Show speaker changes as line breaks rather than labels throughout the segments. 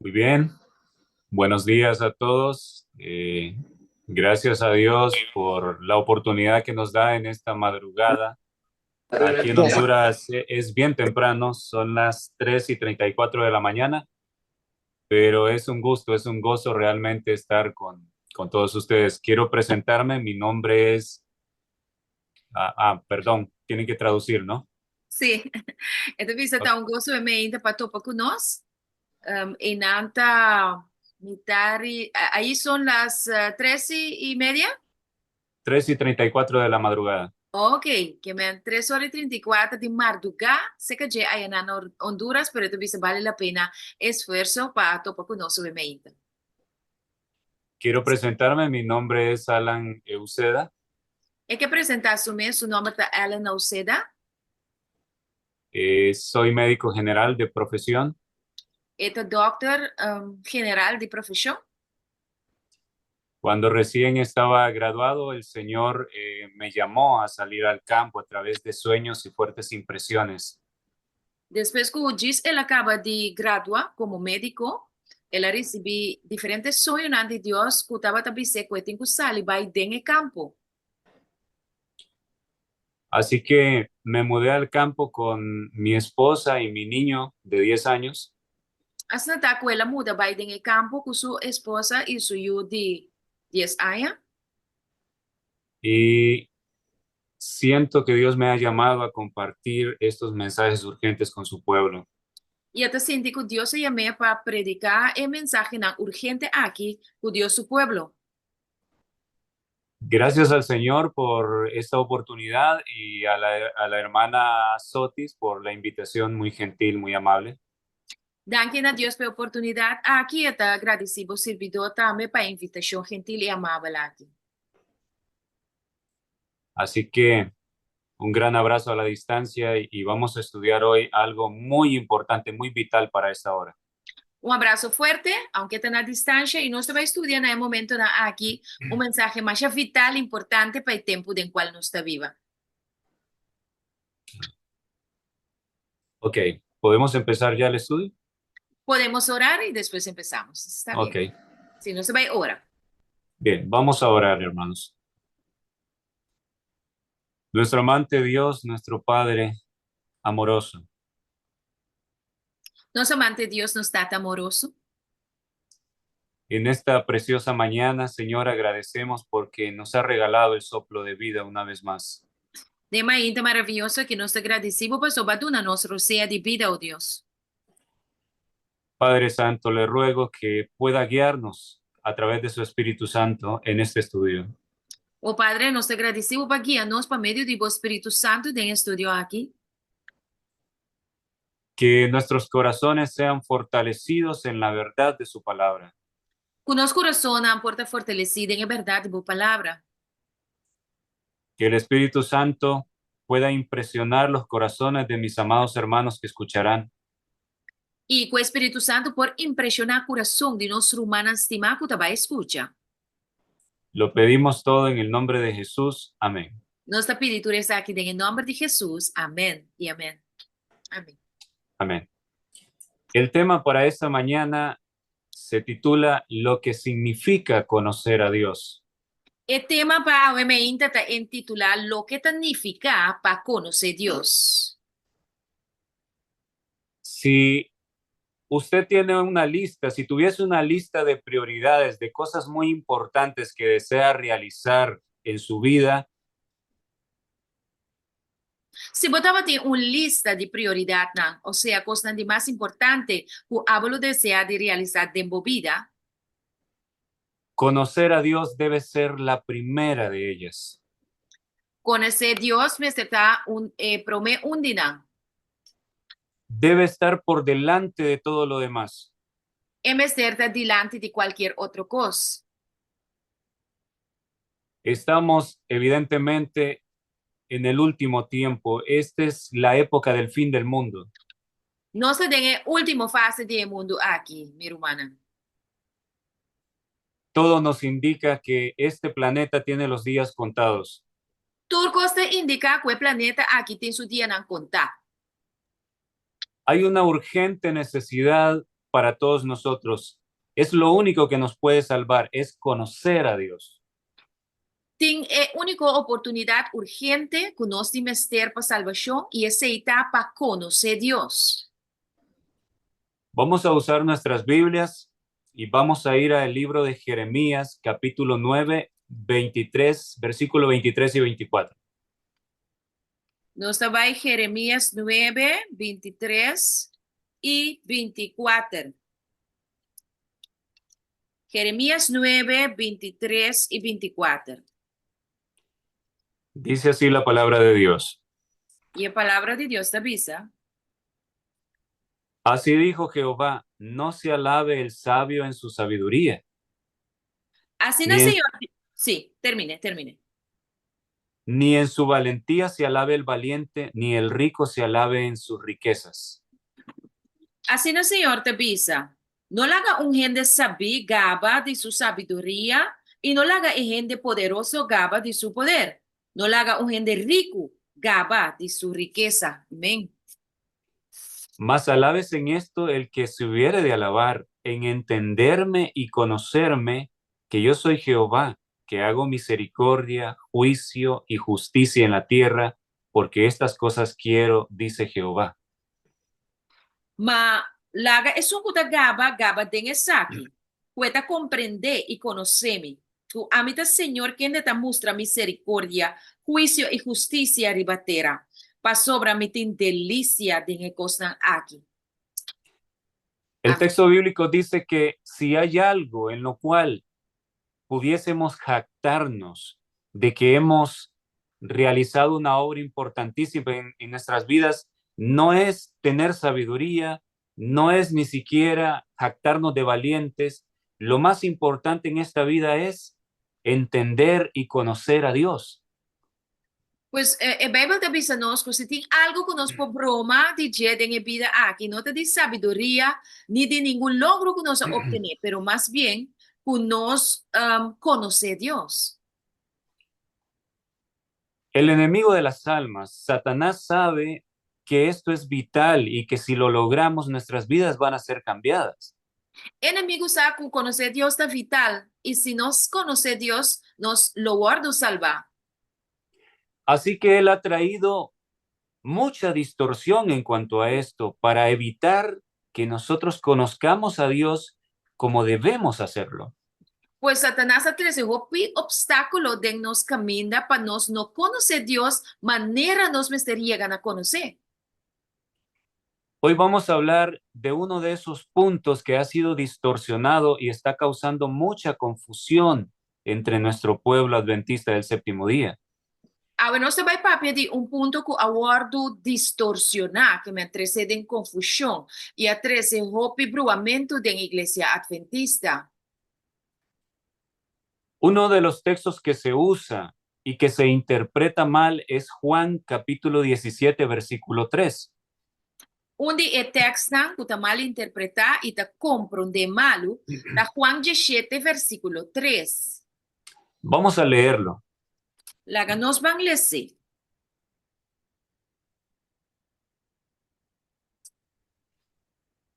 Muy bien, buenos días a todos. Gracias a Dios por la oportunidad que nos da en esta madrugada. Aquí en Honduras es bien temprano, son las 3:34 de la mañana, pero es un gusto, es un gozo realmente estar con todos ustedes. Quiero presentarme, mi nombre es, perdón, tienen que traducir, ¿no?
Sim, então você
Ok,
está um gosto ainda para topar conosco. E nanta mitari, aí são as 13:30.
3:34 de la madrugada.
Ok, que me 3:34 de madrugada, sei que já aí na Honduras, pero também vale a pena esforço para topar conosco ainda.
Quiero presentarme, mi nombre es Alan Euseda.
É que apresentar su nome está Ellen Oceda.
Soy médico general de profesión.
É doctor general de profissão.
Cuando recién estaba graduado, el Señor me llamó a salir al campo a través de sueños y fuertes impresiones.
Depois que o diz, ele acaba de graduar como médico, ela recebe diferentes sonhos de Deus que estava também se que tem que sair vai dentro do campo.
Así que me mudé al campo con mi esposa y mi niño de 10 años
Assim tá com ela muda vai dentro do campo com sua esposa e seu filho de 10 anos.
y siento que Dios me ha llamado a compartir estos mensajes urgentes con su pueblo.
E até senti que Deus se chamou para predicar a mensagem urgente aqui com Deus seu povo.
Gracias al Señor por esta oportunidad y a la hermana Sotis por la invitación muy gentil, muy amable.
Danke a Deus pela oportunidade aqui, até agradecido ao servidor também para a invitação gentil e amável aqui.
Así que un gran abrazo a la distancia y vamos a estudiar hoy algo muy importante, muy vital para esta hora.
Abraço forte, aunque está na distância, e nós vamos estudar no momento aqui um mensagem mais vital, importante para o tempo em qual nós está viva.
Ok, ¿podemos empezar ya el estudio?
Podemos orar e depois empezamos. Está
Ok,
bem? Se não se vai orar.
bien, vamos a orar, hermanos. Nuestro amante Dios, nuestro Padre amoroso,
Nosso amante Deus nos está amoroso.
en esta preciosa mañana, Señor, agradecemos porque nos ha regalado el soplo de vida una vez más.
De ainda maravilhoso que nós agradecemos por sua baduna, nosso roceia de vida, oh Deus.
Padre Santo, le ruego que pueda guiarnos a través de su Espíritu Santo en este estudio.
O Padre, nós agradecemos por guiar-nos por meio do Espírito Santo em estúdio aqui.
Que nuestros corazones sean fortalecidos en la verdad de su palabra.
Com nosso coração na porta fortalecida em verdade, boa palavra.
Que el Espíritu Santo pueda impresionar los corazones de mis amados hermanos que escucharán.
E com o Espírito Santo por impressionar o coração de nosso humano estimado que também escuta.
Lo pedimos todo en el nombre de Jesús. Amén.
Nossa peditura está aqui em nome de Jesus. Amém e amém. Amém.
Amén. El tema para esta mañana se titula Lo que significa conocer a Dios.
O tema para o momento está intitulado Lo que significa para conhecer Deus.
Si usted tiene una lista, si tuviese una lista de prioridades, de cosas muy importantes que desea realizar en su vida,
Se botava ter uma lista de prioridades, ou seja, a coisa de mais importante que o abuelo deseja de realizar dentro da vida,
conocer a Dios debe ser la primera de ellas.
conhecer Deus me está prome um dia.
Debe estar por delante de todo lo demás.
É me estar delante de qualquer outra coisa.
Estamos evidentemente en el último tiempo. Esta es la época del fin del mundo.
Nós temos a última fase do mundo aqui, minha irmã.
Todo nos indica que este planeta tiene los días contados.
Tudo costa indica que o planeta aqui tem seu dia não contar.
Hay una urgente necesidad para todos nosotros. Es lo único que nos puede salvar, es conocer a Dios.
Tem única oportunidade urgente que nós temos ter para salvação e aceitar para conhecer Deus.
Vamos a usar nuestras Biblias y vamos a ir al libro de Jeremías, capítulo 9, 23, versículo 23 y 24.
Nós vai Jeremias 9, 23 e 24. Jeremías 9, 23 y 24.
Dice así la palabra de Dios.
Y la palabra de Dios te avisa.
Así dijo Jehová, no se alabe el sabio en su sabiduría,
Así no,
ni en,
Señor. Sí, termine.
ni en su valentía se alabe el valiente, ni el rico se alabe en sus riquezas.
Así no, Señor, te avisa. No le haga un gente sabio gaba de su sabiduría y no le haga un gente poderoso gaba de su poder. No le haga un gente rico gaba de su riqueza. Amén.
Mas alabes en esto el que se hubiere de alabar, en entenderme y conocerme, que yo soy Jehová, que hago misericordia, juicio y justicia en la tierra, porque estas cosas quiero, dice Jehová.
Ma laga es un kuta gaba den saki. Pueda comprender y conocerme. Tu amita Señor, quien te muestra misericordia, juicio y justicia ribatera. Pa sobra mi tin delicia de cosas aquí.
El texto bíblico dice que si hay algo en lo cual pudiésemos jactarnos de que hemos realizado una obra importantísima en nuestras vidas, no es tener sabiduría, no es ni siquiera jactarnos de valientes. Lo más importante en esta vida es entender y conocer a Dios.
Pues el Bible te dice nos que si tiene algo que nos por broma de en la vida aquí, no te dice sabiduría ni de ningún logro que nos obtener, pero más bien que nos conoce Dios.
El enemigo de las almas, Satanás, sabe que esto es vital y que si lo logramos, nuestras vidas van a ser cambiadas.
Enemigo sabe que conocer Dios es vital y si nos conoce Dios, nos lo guarda salva.
Así que él ha traído mucha distorsión en cuanto a esto para evitar que nosotros conozcamos a Dios como debemos hacerlo.
Pues Satanás ha traído obstáculo de nos camina para nos no conocer Dios, manera nos me llegan a conocer.
Hoy vamos a hablar de uno de esos puntos que ha sido distorsionado y está causando mucha confusión entre nuestro pueblo adventista del séptimo día.
Ahora nós vai papia de ponto que abordo distorsionar, que me antecede en confusión y atrece robibruamento de la iglesia adventista.
Uno de los textos que se usa y que se interpreta mal es Juan capítulo 17, versículo 3.
Onde é texto que está mal interpretar e está compreender malo, está Juan 17, versículo 3.
Vamos a leerlo.
Laga nos van ler.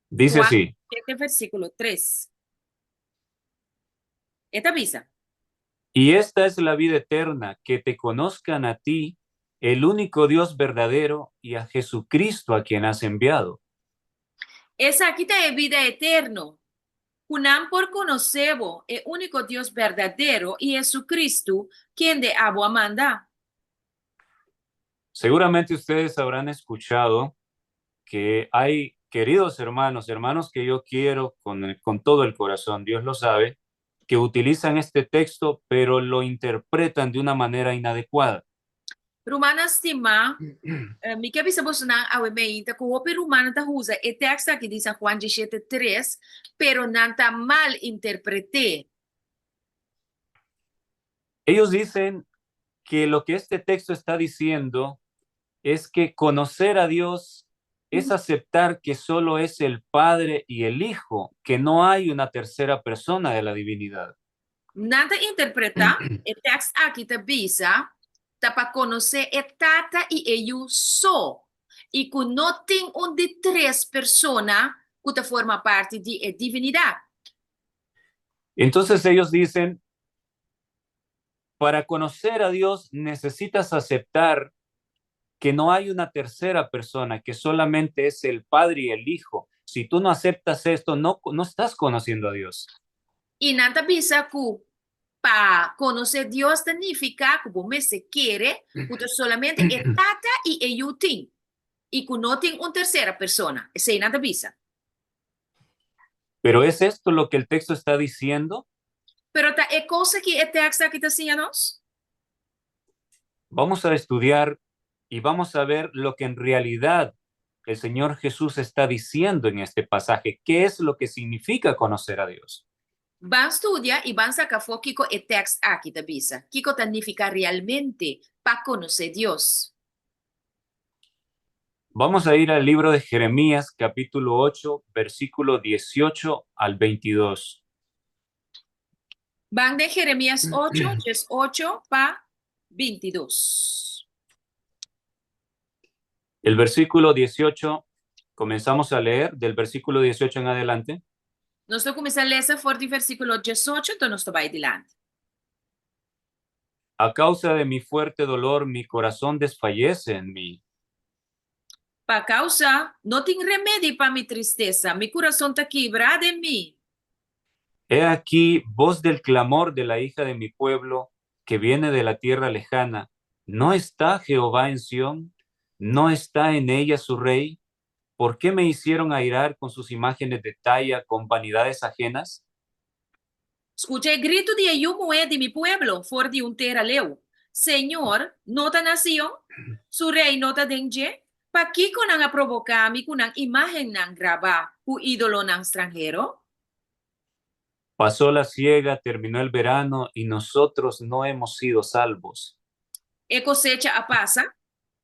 Dice
Juan
así.
17, versículo 3. Esta avisa.
Y esta es la vida eterna, que te conozcan a ti, el único Dios verdadero, y a Jesucristo a quien has enviado.
Esa aquí está vida eterno. Unam por conocebo el único Dios verdadero y Jesucristo, quien de agua manda.
Seguramente ustedes habrán escuchado que hay queridos hermanos, hermanos que yo quiero con todo el corazón, Dios lo sabe, que utilizan este texto, pero lo interpretan de una manera inadecuada.
Romana estima, mi que bisa vos na awe meita ko hopi romana ta usa e texto aqui de San Juan 17:3, pero nanta mal interpreté.
Ellos dicen que lo que este texto está diciendo es que conocer a Dios es aceptar que solo es el Padre y el Hijo, que no hay una tercera persona de la divinidad.
Nanta interpreta, el texto aqui te bisa, ta para conocer el tata y ellos so. Y que no tiene un de tres personas, que forma parte de divinidad.
Entonces ellos dicen, para conocer a Dios necesitas aceptar que no hay una tercera persona, que solamente es el Padre y el Hijo. Si tú no aceptas esto, no estás conociendo a Dios.
Y nada bisa que para conocer Dios significa que você se quiere, que solamente é tata e eu tenho. E que não tem uma terceira persona. Isso aí nada bisa.
Pero ¿es esto lo que el texto está diciendo?
Pero tá é coisa que o texto aqui está dizendo.
Vamos a estudiar y vamos a ver lo que en realidad el Señor Jesús está diciendo en este pasaje. ¿Qué es lo que significa conocer a Dios?
Van estudiar e van sacar foco que o texto aqui da bisa. Que significa realmente para conocer Dios.
Vamos a ir al libro de Jeremías, capítulo 8, versículo 18 al 22.
Van de Jeremías 8, 18 para 22.
El versículo 18, comenzamos a leer del versículo 18 en adelante.
Nós estamos começando a ler fora do versículo 18, então nós estamos adiante.
A causa de mi fuerte dolor, mi corazón desfallece en mí.
Para causa, não tem remédio para minha tristeza. Mi coração está quebrado em mim.
He aquí voz del clamor de la hija de mi pueblo, que viene de la tierra lejana. ¿No está Jehová en Sión? ¿No está en ella su rey? ¿Por qué me hicieron airar con sus imágenes de talla, con vanidades ajenas?
Escute o grito de Ayumoé de mi pueblo, fora de terra leu. Senhor, nota nação, su rei nota dengue, para que conang a provocar mi kunang imagen nang graba, o ídolo nang extranjero?
Pasó la siega, terminó el verano y nosotros no hemos sido salvos.
E cosecha a passa,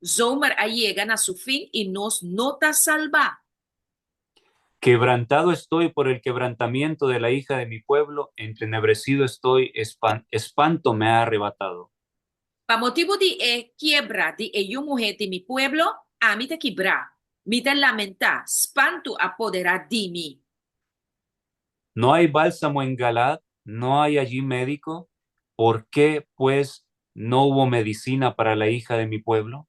zomer a llega na su fin y nos nota salva.
Quebrantado estoy por el quebrantamiento de la hija de mi pueblo, entenebrecido estoy, espanto me ha arrebatado.
Pa motivo de quiebra de Ayumoé de mi pueblo, a mí te quebra, mi te lamenta, espanto apodera de mí.
No hay bálsamo en Galad, no hay allí médico. ¿Por qué, pues, no hubo medicina para la hija de mi pueblo?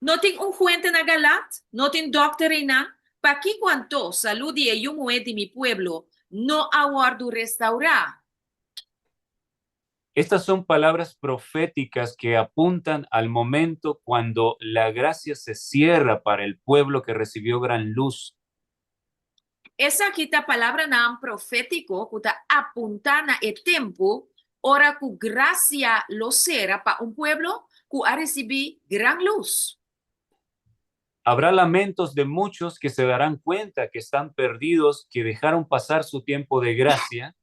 No tem ungüento na Galat, no tem doctrina, pa que quanto salud de Ayumoé de mi pueblo, no aguardo restaurar.
Estas son palabras proféticas que apuntan al momento cuando la gracia se cierra para el pueblo que recibió gran luz.
Essa aqui tá palavra não profético, que tá apuntando o tempo, ora que gracia lo será para pueblo que ha recibido gran luz.
Habrá lamentos de muchos que se darán cuenta que están perdidos, que dejaron pasar su tiempo de gracia.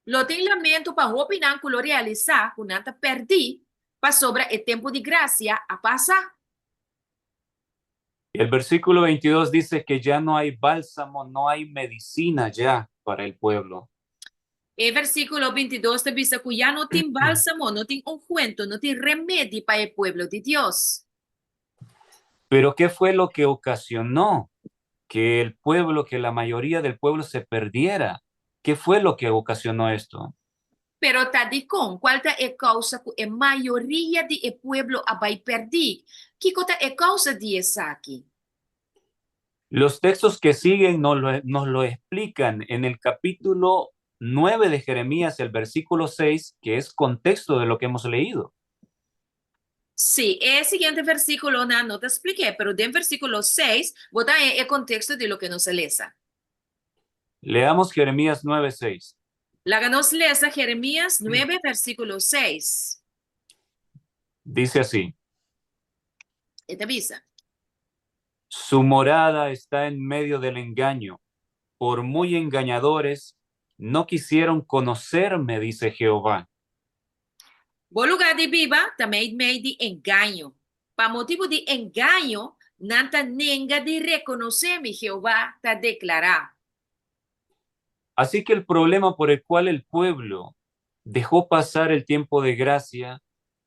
Lo tem lamento para opinar que lo realizar, que não tá perdi, para sobre o tempo de gracia a passar.
El versículo 22 dice que ya no hay bálsamo, no hay medicina ya para el pueblo.
E versículo 22 te dice que ya no tem bálsamo, no tem ungüento, no tem remedio para el pueblo de Dios.
Pero ¿qué fue lo que ocasionó que el pueblo, que la mayoría del pueblo se perdiera? ¿Qué fue lo que ocasionó esto?
Pero tá de com, qual tá é causa que a maioria do pueblo vai perder? Que tá é causa disso aqui?
Los textos que siguen nos lo explican en el capítulo 9 de Jeremías, el versículo 6, que es contexto de lo que hemos leído.
Sí, el siguiente versículo no te expliqué, pero en versículo 6, bota el contexto de lo que nos lesa.
Leamos Jeremías 9, 6.
La que nos lesa Jeremías 9, versículo 6.
Dice así.
Esta avisa.
Su morada está en medio del engaño. Por muy engañadores, no quisieron conocerme, dice Jehová.
Bom lugar de viva também meio de engano. Para motivo de engano, não tá nenga de reconocer-me, Jehová te declarar.
Así que el problema por el cual el pueblo dejó pasar el tiempo de gracia,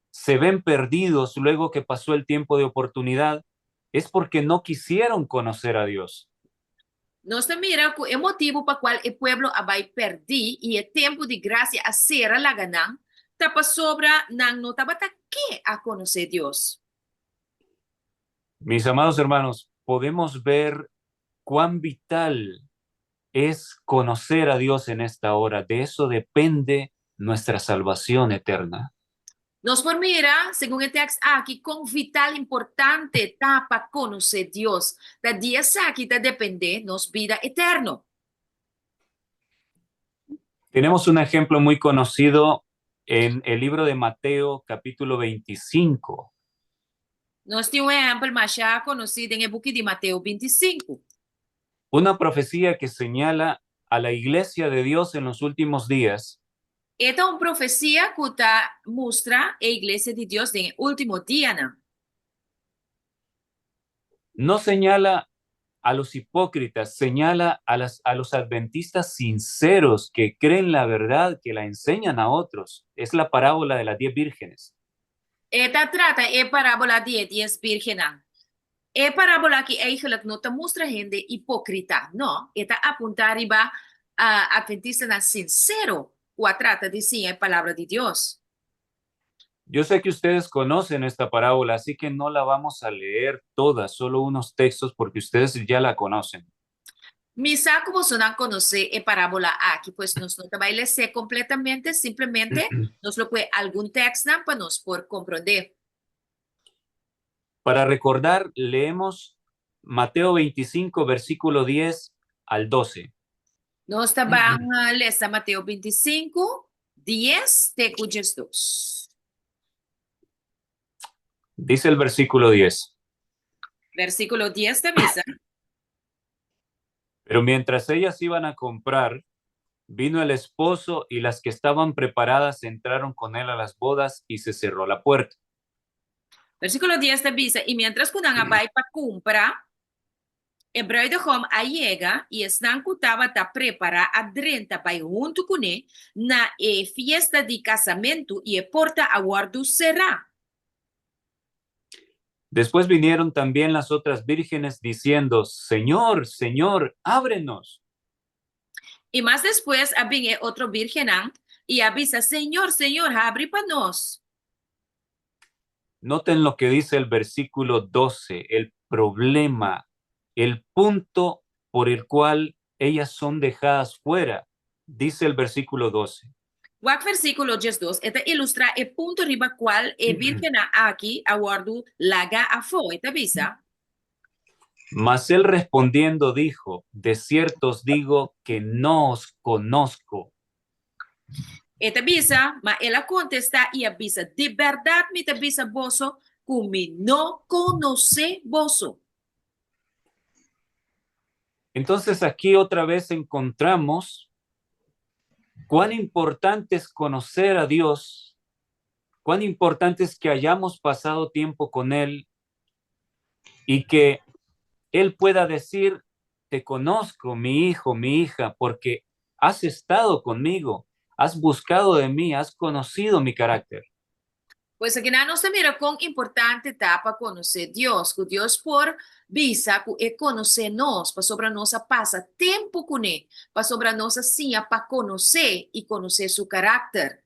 se ven perdidos luego que pasó el tiempo de oportunidad, es porque no quisieron conocer a Dios.
Nós mira que o motivo para qual o pueblo vai perder e o tempo de graça a ser la ganan, tapa sobra nang no taba ta que a conhecer Deus.
Mis amados hermanos, podemos ver cuán vital es conocer a Dios en esta hora. De eso depende nuestra salvación eterna.
Nós por mira, segundo o texto aqui, quão vital importante tá para conhecer Deus. Da dia aqui tá depender nos vida eterno.
Tenemos un ejemplo muy conocido en el libro de Mateo, capítulo 25.
Nós temos exemplo mais já conhecido em book de Mateus 25.
Una profecía que señala a la iglesia de Dios en los últimos días.
Esta é uma profecia que tá mostra a igreja de Deus em último dia, né?
No señala a los hipócritas, señala a los adventistas sinceros que creen la verdad, que la enseñan a otros. Es la parábola de las 10 vírgenes.
Esta trata é parábola de 10 vírgenes. É parábola que eigenlijk não te mostra gente hipócrita, não. Esta apunta arriba a adventista sincero, o trata de sim a palavra de Deus.
Yo sé que ustedes conocen esta parábola, así que no la vamos a leer toda, solo unos textos porque ustedes ya la conocen.
Misa como você não conhece a parábola aqui, pois nós não vai ler completamente, simplesmente nos lo puede algum texto para nos por compreender.
Para recordar, leemos Mateo 25, versículo 10 al 12.
Nós vamos ler Mateus 25, 10 de 2.
Dice el versículo 10.
Versículo 10 de misa.
Pero mientras ellas iban a comprar, vino el esposo y las que estaban preparadas entraron con él a las bodas y se cerró la puerta.
Versículo 10 de misa. Y mientras que van vai para comprar, o bruidegom chega e estão cutava tá prepara adrenta vai junto com ele na fiesta de casamento e a porta a guardo será.
Después vinieron también las otras vírgenes diciendo, Señor, Señor, ábrenos.
Y más después viene otro virgen y avisa, Señor, Señor, abre para nos.
Noten lo que dice el versículo 12, el problema, el punto por el cual ellas son dejadas fuera. Dice el versículo 12.
O versículo 12, este ilustra el punto riba cual el virgen aquí aguardo laga a fo, esta visa.
Mas él respondiendo dijo, de cierto os digo que no os conozco.
Esta visa, mas ela contesta y avisa, de verdad me te avisa voso, que no conoce voso.
Entonces aquí otra vez encontramos cuán importante es conocer a Dios, cuán importante es que hayamos pasado tiempo con Él y que Él pueda decir, te conozco, mi hijo, mi hija, porque has estado conmigo, has buscado de mí, has conocido mi carácter.
Pues aquí nós mira quão importante está para conhecer Deus, que Deus por visa que conhecer nós, para sobre nós passa tempo com Ele, para sobre nós assim, para conhecer e conhecer seu carácter.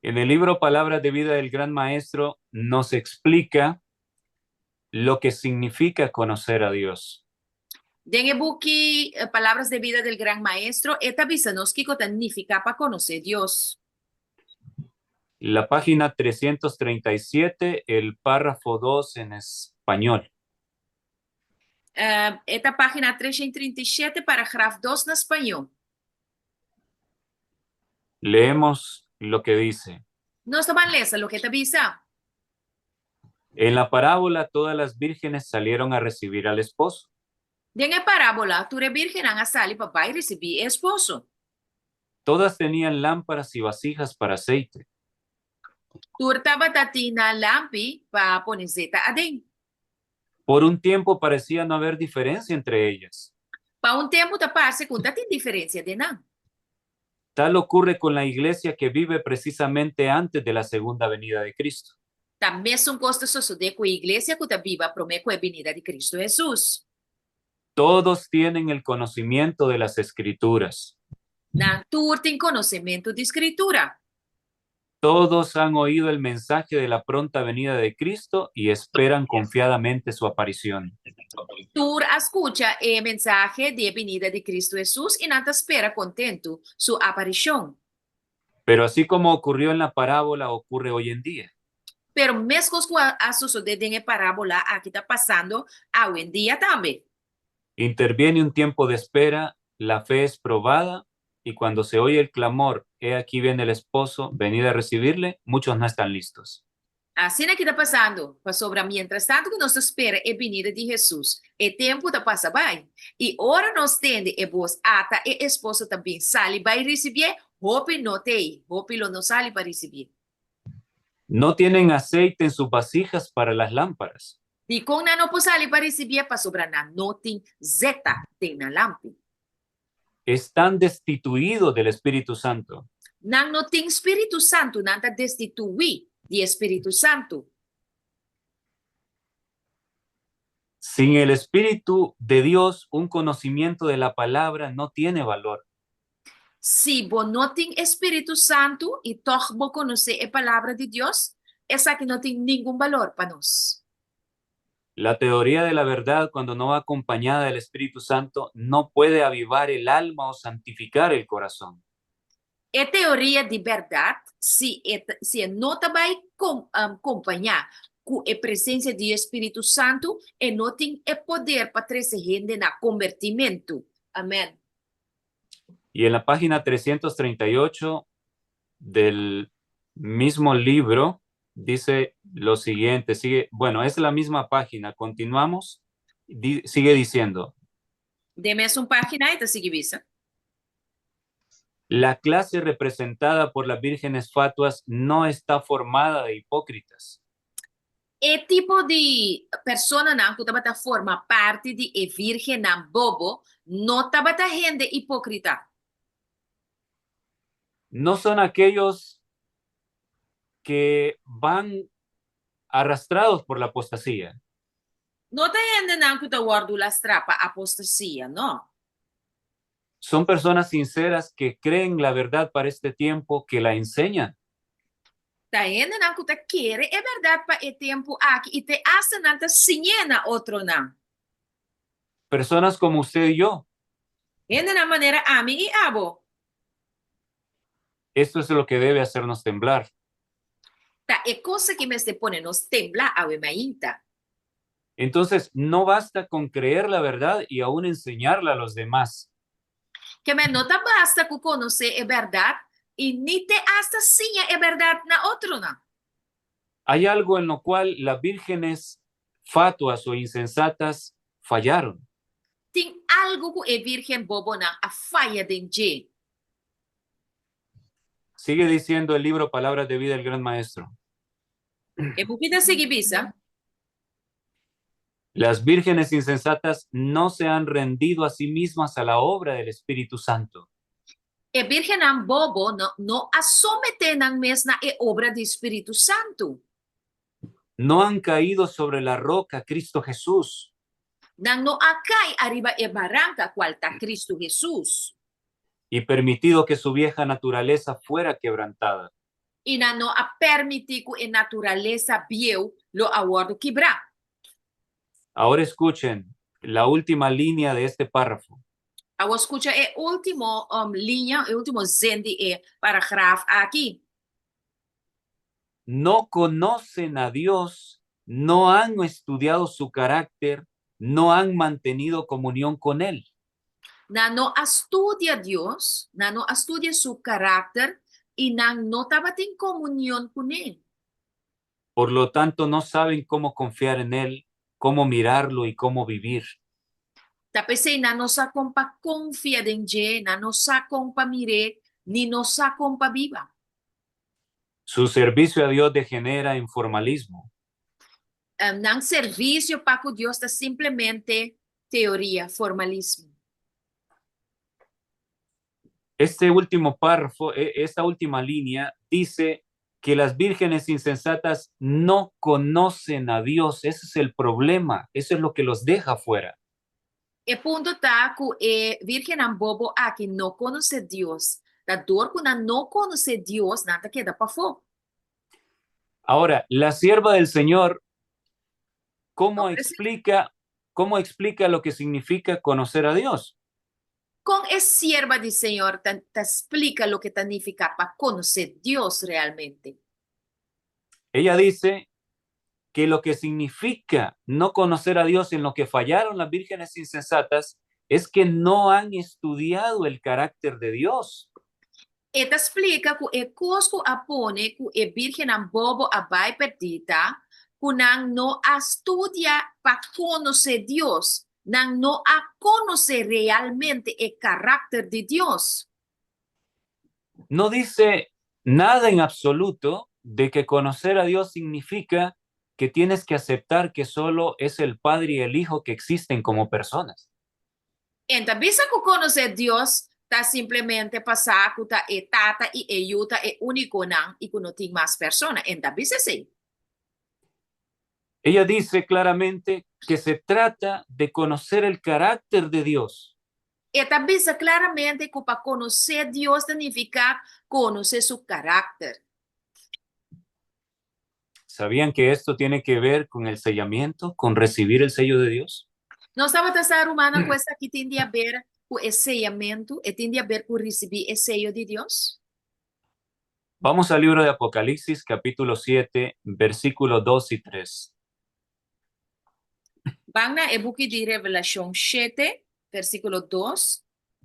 En el libro Palabras de Vida del Gran Maestro nos explica lo que significa conocer a Dios.
En el book Palabras de Vida del Gran Maestro, esta visa nos que significa para conocer Dios.
La página 337, el párrafo 2 en español.
Esta página 337, parágrafo 2 en español.
Leemos lo que dice.
Nos van a leer lo que te avisa.
En la parábola, todas las vírgenes salieron a recibir al esposo.
En la parábola, tú eres virgen a salir para recibir esposo.
Todas tenían lámparas y vasijas para aceite.
Tú estaba tatina lampi para poner zeta adentro.
Por un tiempo parecía no haber diferencia entre ellas.
Para un tiempo te parece que no tiene diferencia de nada.
Tal ocurre con la iglesia que vive precisamente antes de la segunda venida de Cristo.
También son cosas de que la iglesia que viva promete la venida de Cristo Jesús.
Todos tienen el conocimiento de las escrituras.
Nang tur tem conhecimento de escritura.
Todos han oído el mensaje de la pronta venida de Cristo y esperan confiadamente su aparición.
Tur escucha el mensaje de venida de Cristo Jesús y nada espera contento su aparición.
Pero así como ocurrió en la parábola, ocurre hoy en día.
Pero mesmo que a suceder en parábola, aquí está pasando hoy en día también.
Interviene un tiempo de espera, la fe es probada y cuando se oye el clamor, he aquí viene el esposo, venid a recibirle, muchos no están listos.
Assim é que está passando, sobre mientras tanto que nós espera a venida de Jesus. O tempo está passando bem. E ora nós tende e vos ata e esposa também sale vai receber, hope não tem, hope não sale para receber.
No tienen aceite en sus vasijas para las lámparas.
E com não pode sair para receber, para sobrar na não tem zeta, tem na lampe.
Están destituidos del Espíritu Santo.
Não tem Espírito Santo, não está destituído de Espírito Santo.
Sin el Espíritu de Dios, un conocimiento de la palabra no tiene valor.
Se você não tem Espírito Santo e toch você conhecer a palavra de Deus, essa que não tem nenhum valor para nós.
La teoría de la verdad, cuando no va acompañada del Espíritu Santo, no puede avivar el alma o santificar el corazón.
A teoria de verdade, se não vai acompanhar com a presença do Espírito Santo, e não tem o poder para trazer gente na convertimento. Amém.
Y en la página 338 del mismo libro dice lo siguiente, es la misma página, continuamos, sigue diciendo.
Dê-me uma página e seguir vista.
La clase representada por las vírgenes fatuas no está formada de hipócritas.
E tipo de persona não que estava forma parte de virgem não bobo, não estava gente hipócrita.
No son aquellos que van arrastrados por la apostasía.
Não tem gente não que está guardando as trapas apostasia, não.
Son personas sinceras que creen la verdad para este tiempo, que la enseñan.
Tá gente não que está querendo é verdade para o tempo aqui e te asa não está sinhena outro não.
Personas como usted y yo.
Gente na maneira ami e abo.
Esto es lo que debe hacernos temblar.
Tá, é coisa que me se pone nos temblar a mainta.
Entonces, no basta con creer la verdad y aún enseñarla a los demás.
Que me não tá basta com conhecer a verdade e nem te hasta sinha a verdade na outro não.
Hay algo en lo cual las vírgenes fatuas o insensatas fallaron.
Tem algo com a virgem bobo na a falha de G.
Sigue diciendo el libro Palabras de Vida del Gran Maestro.
E porque seguir visa,
Las vírgenes insensatas no se han rendido a sí mismas a la obra del Espíritu Santo.
a virgem não bobo não a someter na mesma a obra do Espírito Santo.
No han caído sobre la roca Cristo Jesús.
Não a cai arriba a barranca qual está Cristo Jesus.
Y permitido que su vieja naturaleza fuera quebrantada.
E não a permitir que a natureza biel lo aguardo quebrar.
Ahora escuchen la última línea de este párrafo.
Eu escuto a última linha, o último zen de parágrafo aqui.
No conocen a Dios, no han estudiado su carácter, no han mantenido comunión con Él.
Não estudia Deus, não estudia seu caráter e não estava em comunhão com Ele.
Por lo tanto, no saben cómo confiar en Él, cómo mirarlo y cómo vivir.
Tapos não sa compa confia em Ele, não sa compa mire, ni não sa compa viva.
Su servicio a Dios degenera en formalismo.
Não serviço para que Deus está simplesmente teoria, formalismo.
Este último párrafo, esta última línea, dice que las vírgenes insensatas no conocen a Dios. Ese es el problema. Eso es lo que los deja fuera.
El punto está que virgen en bobo aquí no conoce Dios. La dor que no conoce Dios, nada queda para fora.
Ahora, la sierva del Señor,
No
¿cómo
precisa.
explica, cómo explica lo que significa conocer a Dios?
Con es sierva del Señor, te explica lo que significa para conocer Dios realmente.
Ella dice que lo que significa no conocer a Dios, en lo que fallaron las vírgenes insensatas, es que no han estudiado el carácter de Dios.
Esta explica que el cosco apone que el virgen en bobo abai perdida, que no estudia para conocer Dios, no a conocer realmente el carácter de Dios.
No dice nada en absoluto de que conocer a Dios significa que tienes que aceptar que solo es el Padre y el Hijo que existen como personas.
Entonces, visa que conocer Dios, está simplemente pasar que está tata y ayuda es único y que no tiene más personas. Entonces, visa sí.
Ella dice claramente que se trata de conocer el carácter de Dios.
Esta visa claramente que para conocer Dios significa conocer su carácter.
¿Sabían que esto tiene que ver con el sellamiento, con recibir el sello de Dios?
Não estava a ser humana coisa que tem a ver com o sellamento e tem a ver com receber o sello de Deus?
Vamos al libro de Apocalipsis, capítulo 7, versículos 2 y 3.
Vamos na book de Revelação 7, versículo 2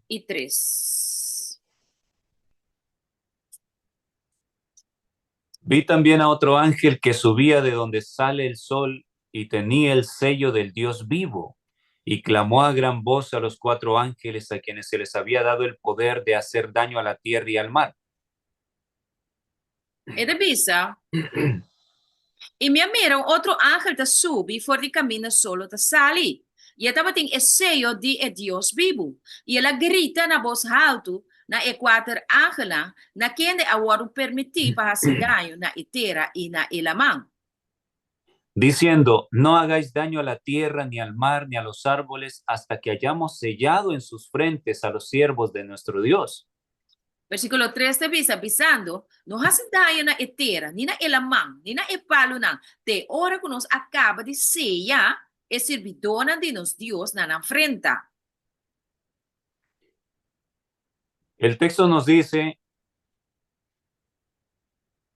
e 3.
Vi también a otro ángel que subía de donde sale el sol y tenía el sello del Dios vivo, y clamó a gran voz a los cuatro ángeles a quienes se les había dado el poder de hacer daño a la tierra y al mar.
E da bisa, e me miram outro ángel da sube for de caminho solo da sali. E estava tem o sello de Deus vivo. E ela grita na voz alta na quatro ángela, na quem agora permitir para fazer ganho na terra e na elamã.
Diciendo, no hagáis daño a la tierra, ni al mar, ni a los árboles, hasta que hayamos sellado en sus frentes a los siervos de nuestro Dios.
Versículo 3 te dice, avisando, no hace daño na etera, ni na elamán, ni na epalo, de hora que nos acaba de sellar, es servidora de nos Dios na enfrenta.
El texto nos dice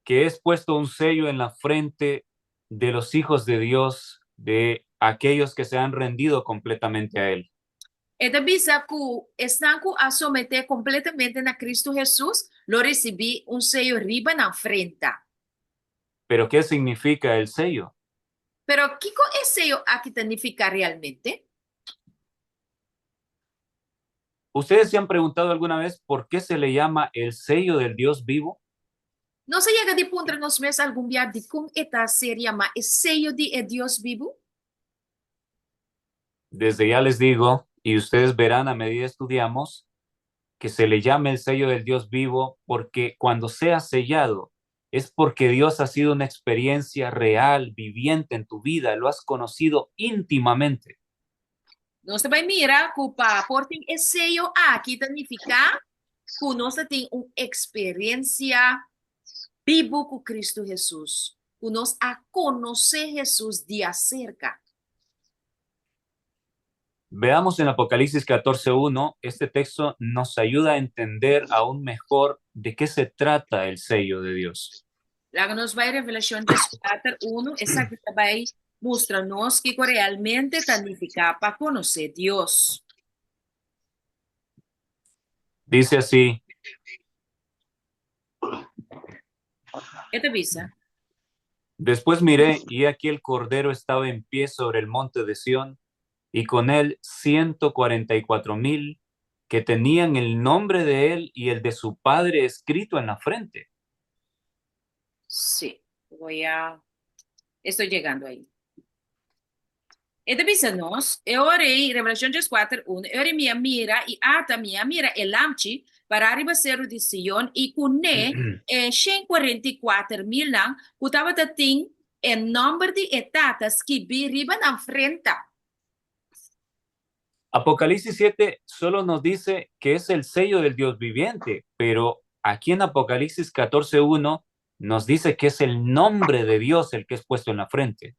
que es puesto un sello en la frente de los hijos de Dios, de aquellos que se han rendido completamente a Él.
Esta visa que están a someter completamente a Cristo Jesús, lo recibí un sello arriba na frente.
¿Pero qué significa el sello?
Pero, ¿qué es sello aquí significa realmente?
¿Ustedes se han preguntado alguna vez por qué se le llama el sello del Dios vivo?
No se llega de punto nos mes algún día de cómo esta se llama el sello de Dios vivo.
Desde ya les digo, y ustedes verán a medida estudiamos, que se le llame el sello del Dios vivo porque cuando sea sellado es porque Dios ha sido una experiencia real, viviente en tu vida, lo has conocido íntimamente.
Nós também mira que por ter esse sello aqui significa que nós temos uma experiência viva com Cristo Jesus. Que nós a conhecer Jesus de acerca.
Veamos en Apocalipsis 14:1, este texto nos ayuda a entender aún mejor de qué se trata el sello de Dios.
Lá que nós vai Revelação 4:1, essa que vai mostrar-nos que realmente significa para conhecer Deus.
Dice así:
¿Qué te avisa?
Después miré y aquí el Cordero estaba en pie sobre el monte de Sión y con él 144,000 que tenían el nombre de él y el de su padre escrito en la frente.
Sí, estoy llegando ahí. E dice-nos, eu orei, Revelação 4:1, eu orei minha mira e ata minha mira e lamchi para arriba cerro de Sion e cune 144,000 lang, kutava tating en nombre de etatas que vi riba na frente.
Apocalipsis 7 solo nos dice que es el sello del Dios viviente, pero aquí en Apocalipsis 14:1 nos dice que es el nombre de Dios el que es puesto en la frente.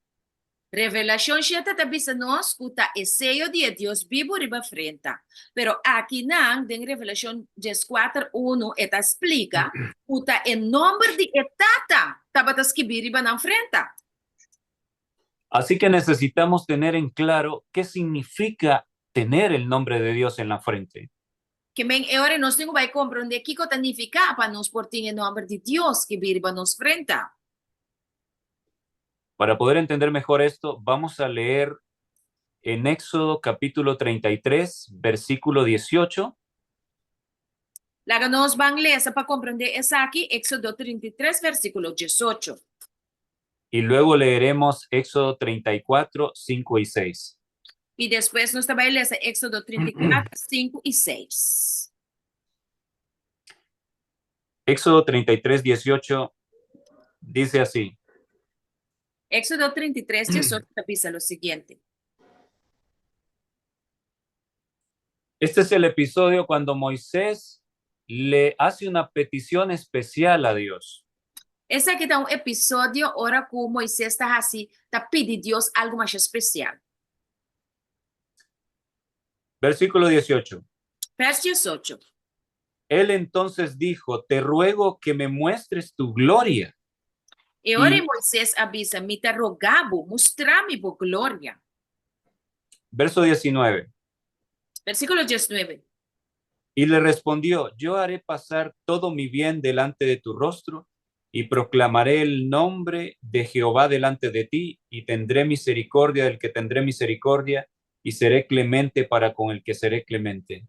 Revelación 7 bisa nos kuta eseyo de Dios vivo riba frente. Pero aquí nang den Revelación 4:1 eta explica kuta en nombre de etata tabatas kibi riba nang frente.
Así que necesitamos tener en claro qué significa tener el nombre de Dios en la frente.
Que men eore nos tengo vai comprender que kota significa para nos por en nombre de Dios que riba nos frente.
Para poder entender mejor esto, vamos a leer en Éxodo capítulo 33, versículo 18.
Laga nos van lesa para comprender esa aquí, Éxodo 33, versículo 18.
Y luego leeremos Éxodo 34, 5 y 6.
Y después nos va a leer Éxodo 34, 5 y 6.
Éxodo 33, 18 dice así.
Éxodo 33, 18 dice lo siguiente.
Este es el episodio cuando Moisés le hace una petición especial a Dios.
Esse aqui tá um episódio, ora que Moisés está assim, está pedindo a Deus algo mais especial.
Versículo 18.
Verso 18.
Él entonces dijo, te ruego que me muestres tu gloria.
E ora Moisés avisa, me te rogabo, mostrar-me por glória.
Verso 19.
Versículo 19.
Y le respondió, yo haré pasar todo mi bien delante de tu rostro y proclamaré el nombre de Jehová delante de ti y tendré misericordia del que tendré misericordia y seré clemente para con el que seré clemente.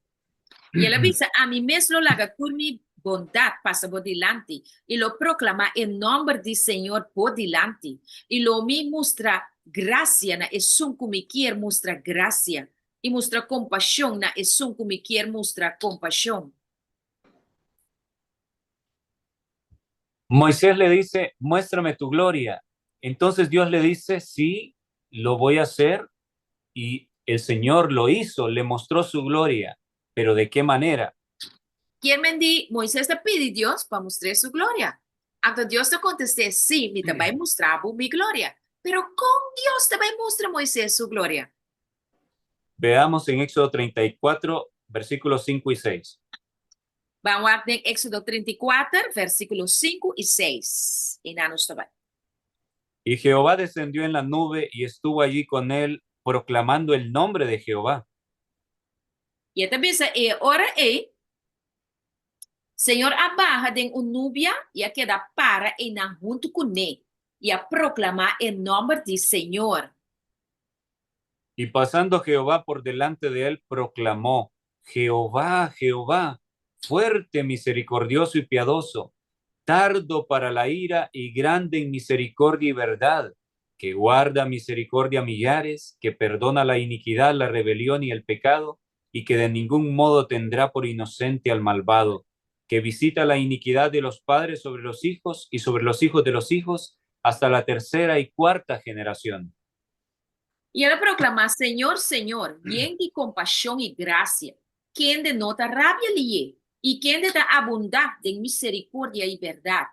E ele avisa, a mim mesmo larga por mi bondade passa por delante e lo proclama em nome do Senhor por delante e lo me mostra graça na esum como quer mostrar graça e mostra compaixão na esum como quer mostrar compaixão.
Moisés le dice, muéstrame tu gloria. Entonces Dios le dice, sí, lo voy a hacer. Y el Señor lo hizo, le mostró su gloria. ¿Pero de qué manera?
Quien me di, Moisés te pide a Dios para mostrar su gloria. Entonces Dios te contesté, sí, me te va a mostrar mi gloria. Pero ¿cómo Dios te va a mostrar Moisés su gloria?
Veamos en Éxodo 34, versículos 5 y 6.
Vamos a ver Éxodo 34, versículos 5 y 6. Y nada nos va.
Y Jehová descendió en la nube y estuvo allí con él, proclamando el nombre de Jehová.
Y esta vez, ahora, Señor abaja de un nubia y a queda para y na junto con él y a proclamar el nombre del Señor.
Y pasando Jehová por delante de él, proclamó, Jehová, Jehová, fuerte, misericordioso y piadoso, tardo para la ira y grande en misericordia y verdad, que guarda misericordia a millares, que perdona la iniquidad, la rebelión y el pecado, y que de ningún modo tendrá por inocente al malvado, que visita la iniquidad de los padres sobre los hijos y sobre los hijos de los hijos, hasta la tercera y cuarta generación.
Y él proclama, Señor, Señor, bien de compasión y gracia, quien denota rabia lié, y quien de da abundar de misericordia y verdad,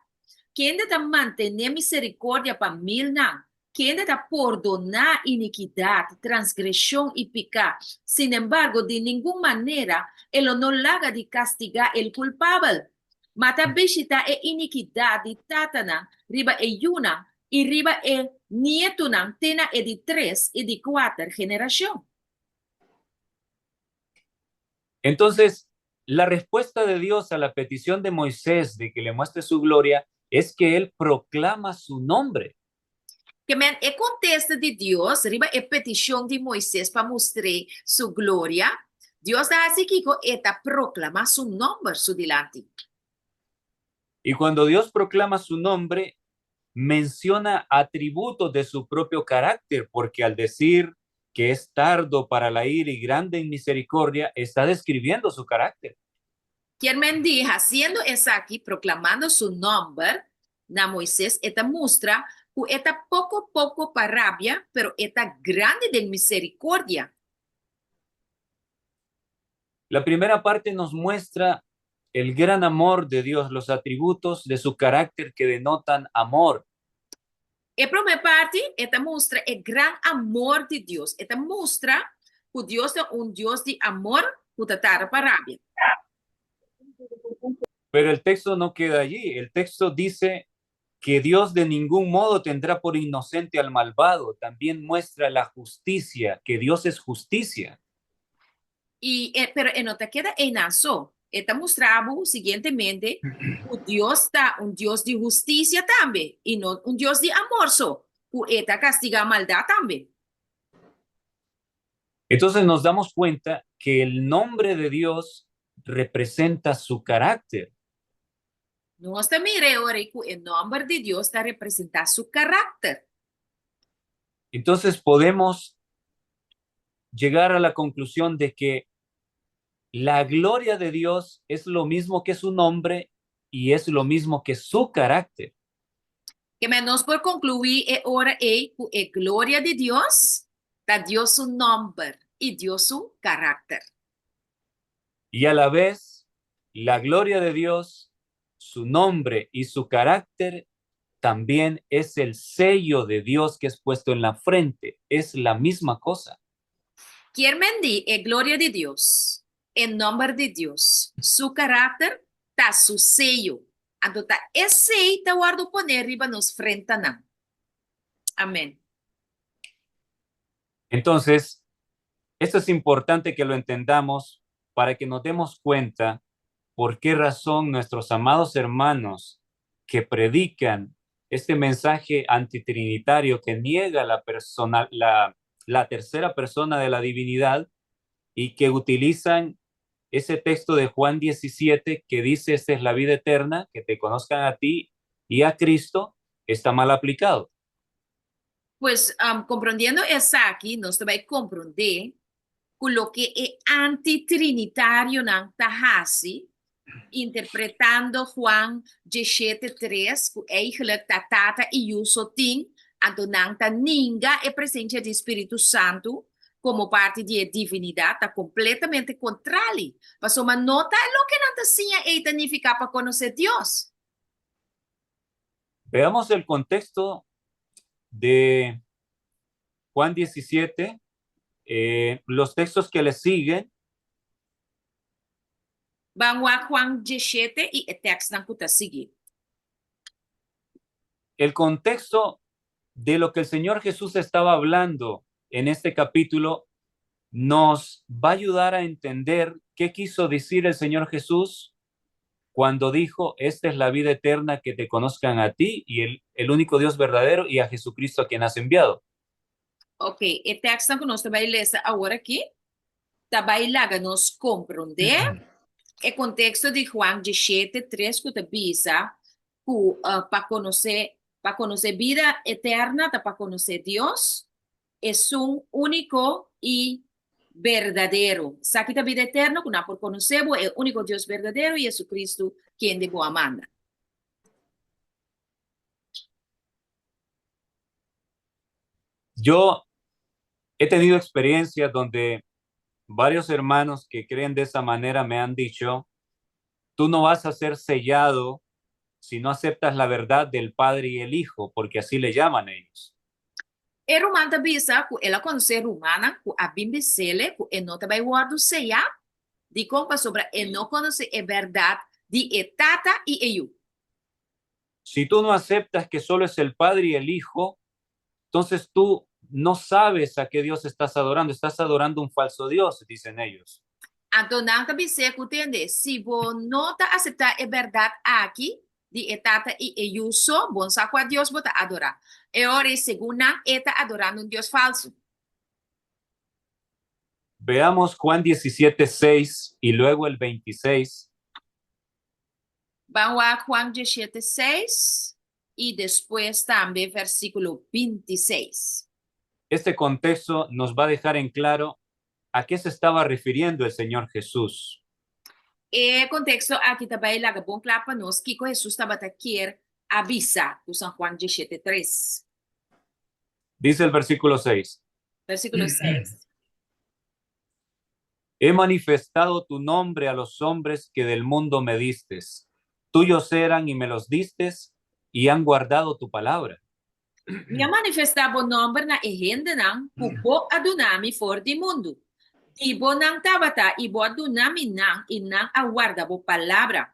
quien de da mantener misericordia para mil nan, quien de da perdonar iniquidad, transgresión y pecado. Sin embargo, de ninguna manera, él no laga de castigar el culpable. Mata bishita e iniquidad de tatana, riba e yuna, y riba el nieto nan tena e de 3 y de 4 generación.
Entonces, la respuesta de Dios a la petición de Moisés de que le muestre su gloria es que él proclama su nombre.
Que men e contesta de Dios, riba e petición de Moisés para mostrar su gloria, Dios da así que eta proclama su nombre su delante.
Y cuando Dios proclama su nombre, menciona atributos de su propio carácter, porque al decir que es tardo para la ira y grande en misericordia, está describiendo su carácter.
Quien men dice, haciendo eso aquí, proclamando su nombre, na Moisés, eta muestra que eta poco para rabia, pero eta grande de misericordia.
La primera parte nos muestra el gran amor de Dios, los atributos de su carácter que denotan amor.
A primeira parte, esta mostra o grande amor de Deus. Esta mostra que Deus é Deus de amor que está para rabia.
Pero el texto no queda allí. El texto dice que Dios de ningún modo tendrá por inocente al malvado. También muestra la justicia, que Dios es justicia.
Pero não te queda em só. Esta mostrava seguintemente que Deus está Deus de justiça também e não Deus de amor só. Que esta castiga a maldade também.
Entonces nos damos cuenta que el nombre de Dios representa su carácter.
Nós também agora que o nome de Deus está representando seu caráter.
Entonces podemos llegar a la conclusión de que la gloria de Dios es lo mismo que su nombre y es lo mismo que su carácter.
Que nós por concluir agora que a glória de Deus está Deus seu nome e Deus seu caráter.
Y a la vez, la gloria de Dios, su nombre y su carácter también es el sello de Dios que es puesto en la frente. Es la misma cosa.
Quer mendir a glória de Deus, em nome de Deus, seu caráter está seu sello. Então, esse sello está guardo poner riba nos frente não. Amém.
Entonces, esto es importante que lo entendamos para que nos demos cuenta por qué razón nuestros amados hermanos que predican este mensaje antitrinitario que niega la tercera persona de la divinidad y que utilizan ese texto de Juan 17 que dice esta es la vida eterna, que te conozcan a ti y a Cristo, está mal aplicado.
Pues compreendendo eso aquí, nós também compreender que lo que é antitrinitario não está assim, interpretando Juan 17:3, que eigenlijk está tata e uso ting, então não está ninguém a presença do Espírito Santo como parte da divinidade, está completamente contrário. Mas uma nota é o que não está assim, significa para conhecer Deus.
Veamos el contexto de Juan 17, los textos que le siguen.
Vamos a Juan 17 y el texto que está seguindo.
El contexto de lo que el Señor Jesús estaba hablando en este capítulo nos va a ayudar a entender qué quiso decir el Señor Jesús cuando dijo, esta es la vida eterna, que te conozcan a ti y el único Dios verdadero y a Jesucristo a quien has enviado.
Ok, el texto que nós vamos ler agora aqui, também lá nos compreender o contexto de Juan 17:3 que diz que para conhecer vida eterna, para conhecer Deus, é único e verdadeiro. Sabe a vida eterna, que não por conhecer, é o único Deus verdadeiro e Jesucristo quem de boa manda.
Yo he tenido experiencias donde varios hermanos que creen de esa manera me han dicho, tú no vas a ser sellado si no aceptas la verdad del Padre y el Hijo, porque así le llaman ellos.
E romana bisa ku ela conhecer romana ku a bimbisele ku não também guardo ceia de compa sobre e não conhecer a verdade de etata e eu.
Si tú no aceptas que solo es el Padre y el Hijo, entonces tú no sabes a qué Dios estás adorando un falso Dios, dicen ellos.
Então não também se ku entender, se você não tá aceitar a verdade aqui de etata e eu só, bom saco a Deus bota adorar. E ora segunda está adorando um Deus falso.
Veamos Juan 17:6 y luego el 26.
Vamos a Juan 17:6 y después también versículo 26.
Este contexto nos va a dejar en claro a qué se estaba refiriendo el Señor Jesús.
E contexto aqui também lá bom claro para nós que Jesus estava quer avisar do São Juan 17:3.
Dice el versículo 6.
Versículo 6.
He manifestado tu nombre a los hombres que del mundo me distes. Tuyos eran y me los distes y han guardado tu palabra.
Minha manifestar o nombre na agenda nang kubo adunami for di mundo. Ibo nang tabata, ibo adunami nang inang aguarda bo palabra.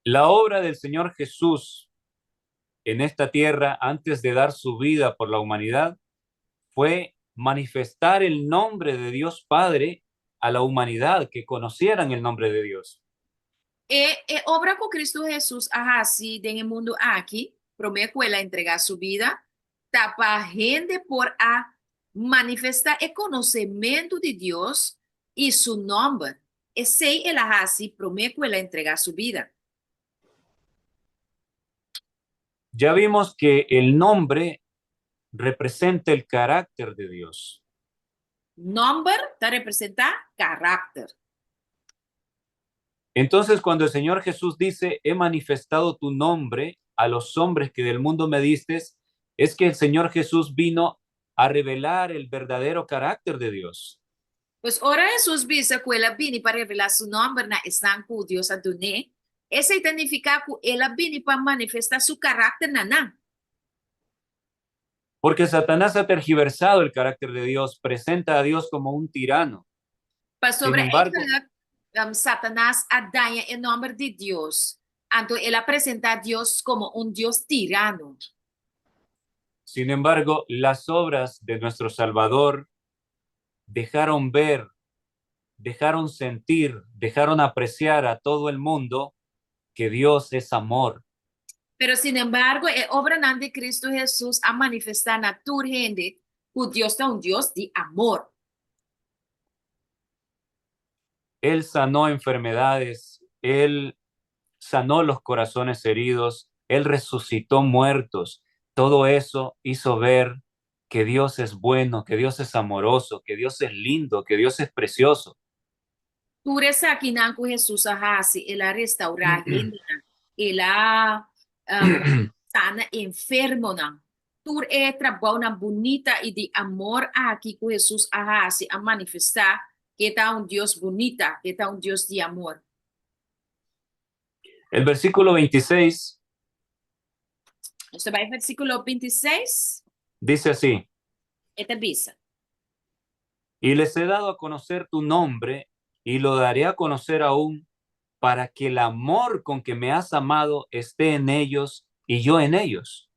La obra del Señor Jesús en esta tierra antes de dar su vida por la humanidad fue manifestar el nombre de Dios Padre a la humanidad, que conocieran el nombre de Dios.
Obra com Cristo Jesus ahasi en el mundo aqui, promete ela entregar su vida, tapa gente por a manifestar el conocimiento de Dios y su nombre. Ese el ahasi promete ela entregar su vida.
Ya vimos que el nombre representa el carácter de Dios.
Nombre te representa carácter.
Entonces, cuando el Señor Jesús dice, he manifestado tu nombre a los hombres que del mundo me distes, es que el Señor Jesús vino a revelar el verdadero carácter de Dios.
Pues ora Jesus bisa que ela vini para revelar su nombre na estanco Dios adune. Ese significa que ela vini para manifestar su carácter na.
Porque Satanás ha tergiversado el carácter de Dios, presenta a Dios como un tirano.
Para
Sin
sobre
embargo,
Satanás adaña el nombre de Dios. Entonces, él presenta a Dios como un Dios tirano.
sin embargo, las obras de nuestro Salvador dejaron ver, dejaron sentir, dejaron apreciar a todo el mundo que Dios es amor.
Pero, sin embargo, obra de Cristo Jesús a manifestar a tu gente que Dios es un Dios de amor.
Él sanó enfermedades, Él sanó los corazones heridos, Él resucitó muertos. Todo eso hizo ver que Dios es bueno, que Dios es amoroso, que Dios es lindo, que Dios es precioso.
Por eso aquí nanco Jesús ahasi, él a restaurar gente, él a sana enfermo na. Tur trabalho bonita e de amor aqui que Jesus ahasi a manifestar que está un Dios bonita, que está un Dios de amor.
El versículo 26
Você vai versículo 26,
dice así,
esta bisa.
y les he dado a conocer tu nombre y lo daré a conocer aún para que el amor con que me has amado esté en ellos y yo en ellos.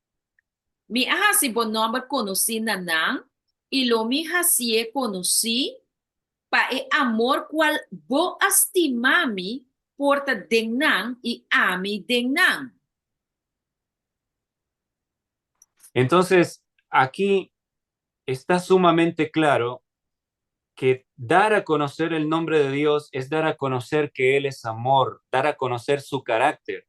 Mi ahasi bon nombre conheci nanang, e lo mi hasi conheci pa e amor qual bo estimami porta denang e ami denang.
Entonces, aquí está sumamente claro que dar a conocer el nombre de Dios es dar a conocer que Él es amor, dar a conocer su carácter.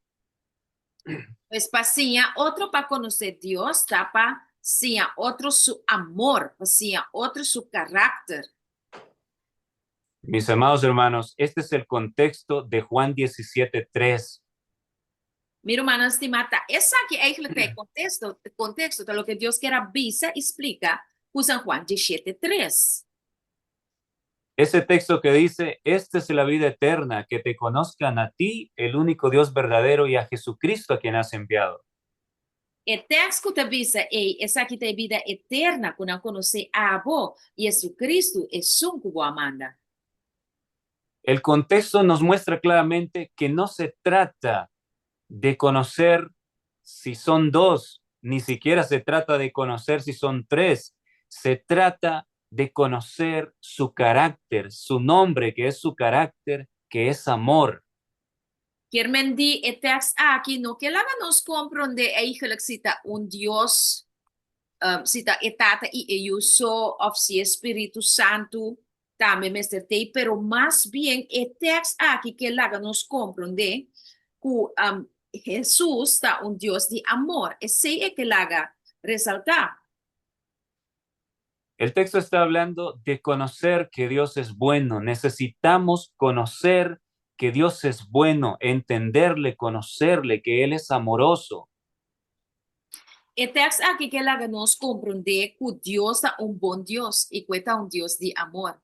Pues pasinha outro para conhecer Deus, tá? Pasinha outro su amor, pasinha outro su carácter.
Mis amados hermanos, este es el contexto de Juan 17:3.
Meu irmão estimata, essa aqui é o contexto de lo que Deus quer avisa, explica, com San Juan 17:3.
Ese texto que dice, esta es la vida eterna, que te conozcan a ti, el único Dios verdadero, y a Jesucristo a quien has enviado.
O texto que avisa, essa aqui é vida eterna, quando conhecer a Abo, e Jesucristo é um que amanda.
El contexto nos muestra claramente que no se trata de conocer si son dos, ni siquiera se trata de conocer si son tres, se trata de conocer su carácter, su nombre, que es su carácter, que es amor.
Quer mendi o texto aqui, no que laga nos compreender eigenlijk cita un Dios, cita etata e euso of si Espírito Santo, também mestertei, pero mais bem o texto aqui que laga nos compreender que Jesus está un Dios de amor. Esse é que laga resaltar.
El texto está hablando de conocer que Dios es bueno. Necesitamos conocer que Dios es bueno, entenderle, conocerle, que Él es amoroso.
E text aqui que ela nos compreender que Deus é bom Deus e que é Deus de amor.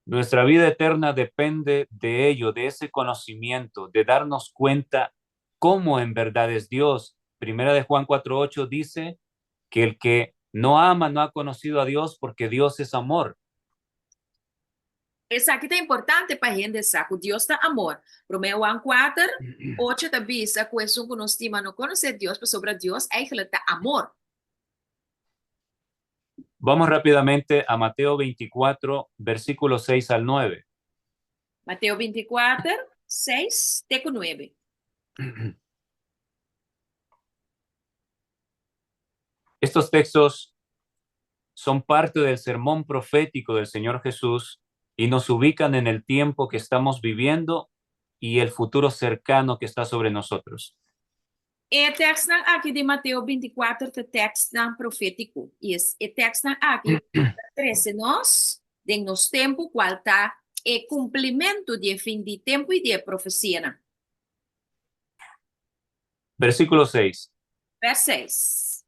Nuestra vida eterna depende de ello, de ese conocimiento, de darnos cuenta cómo en verdad es Dios. Primera de Juan 4:8 dice que el que no ama no ha conocido a Dios porque Dios es amor.
Isso aqui é importante para a gente saber que Deus é amor. Romeu 1:4, 8 também diz que isso que nós estima não conhecer Deus, mas sobre Deus é amor.
Vamos rápidamente a Mateo 24, versículos 6 al 9.
Mateus 24, 6, teco 9.
Estos textos son parte del sermón profético del Señor Jesús y nos ubican en el tiempo que estamos viviendo y el futuro cercano que está sobre nosotros.
E tekst na aqui de Mateus 24, é tekst na profético. E tekst na aqui, 13 nós, de nos tempo qual tá e cumprimento de fim de tempo e de profecia.
Versículo 6.
Verso 6.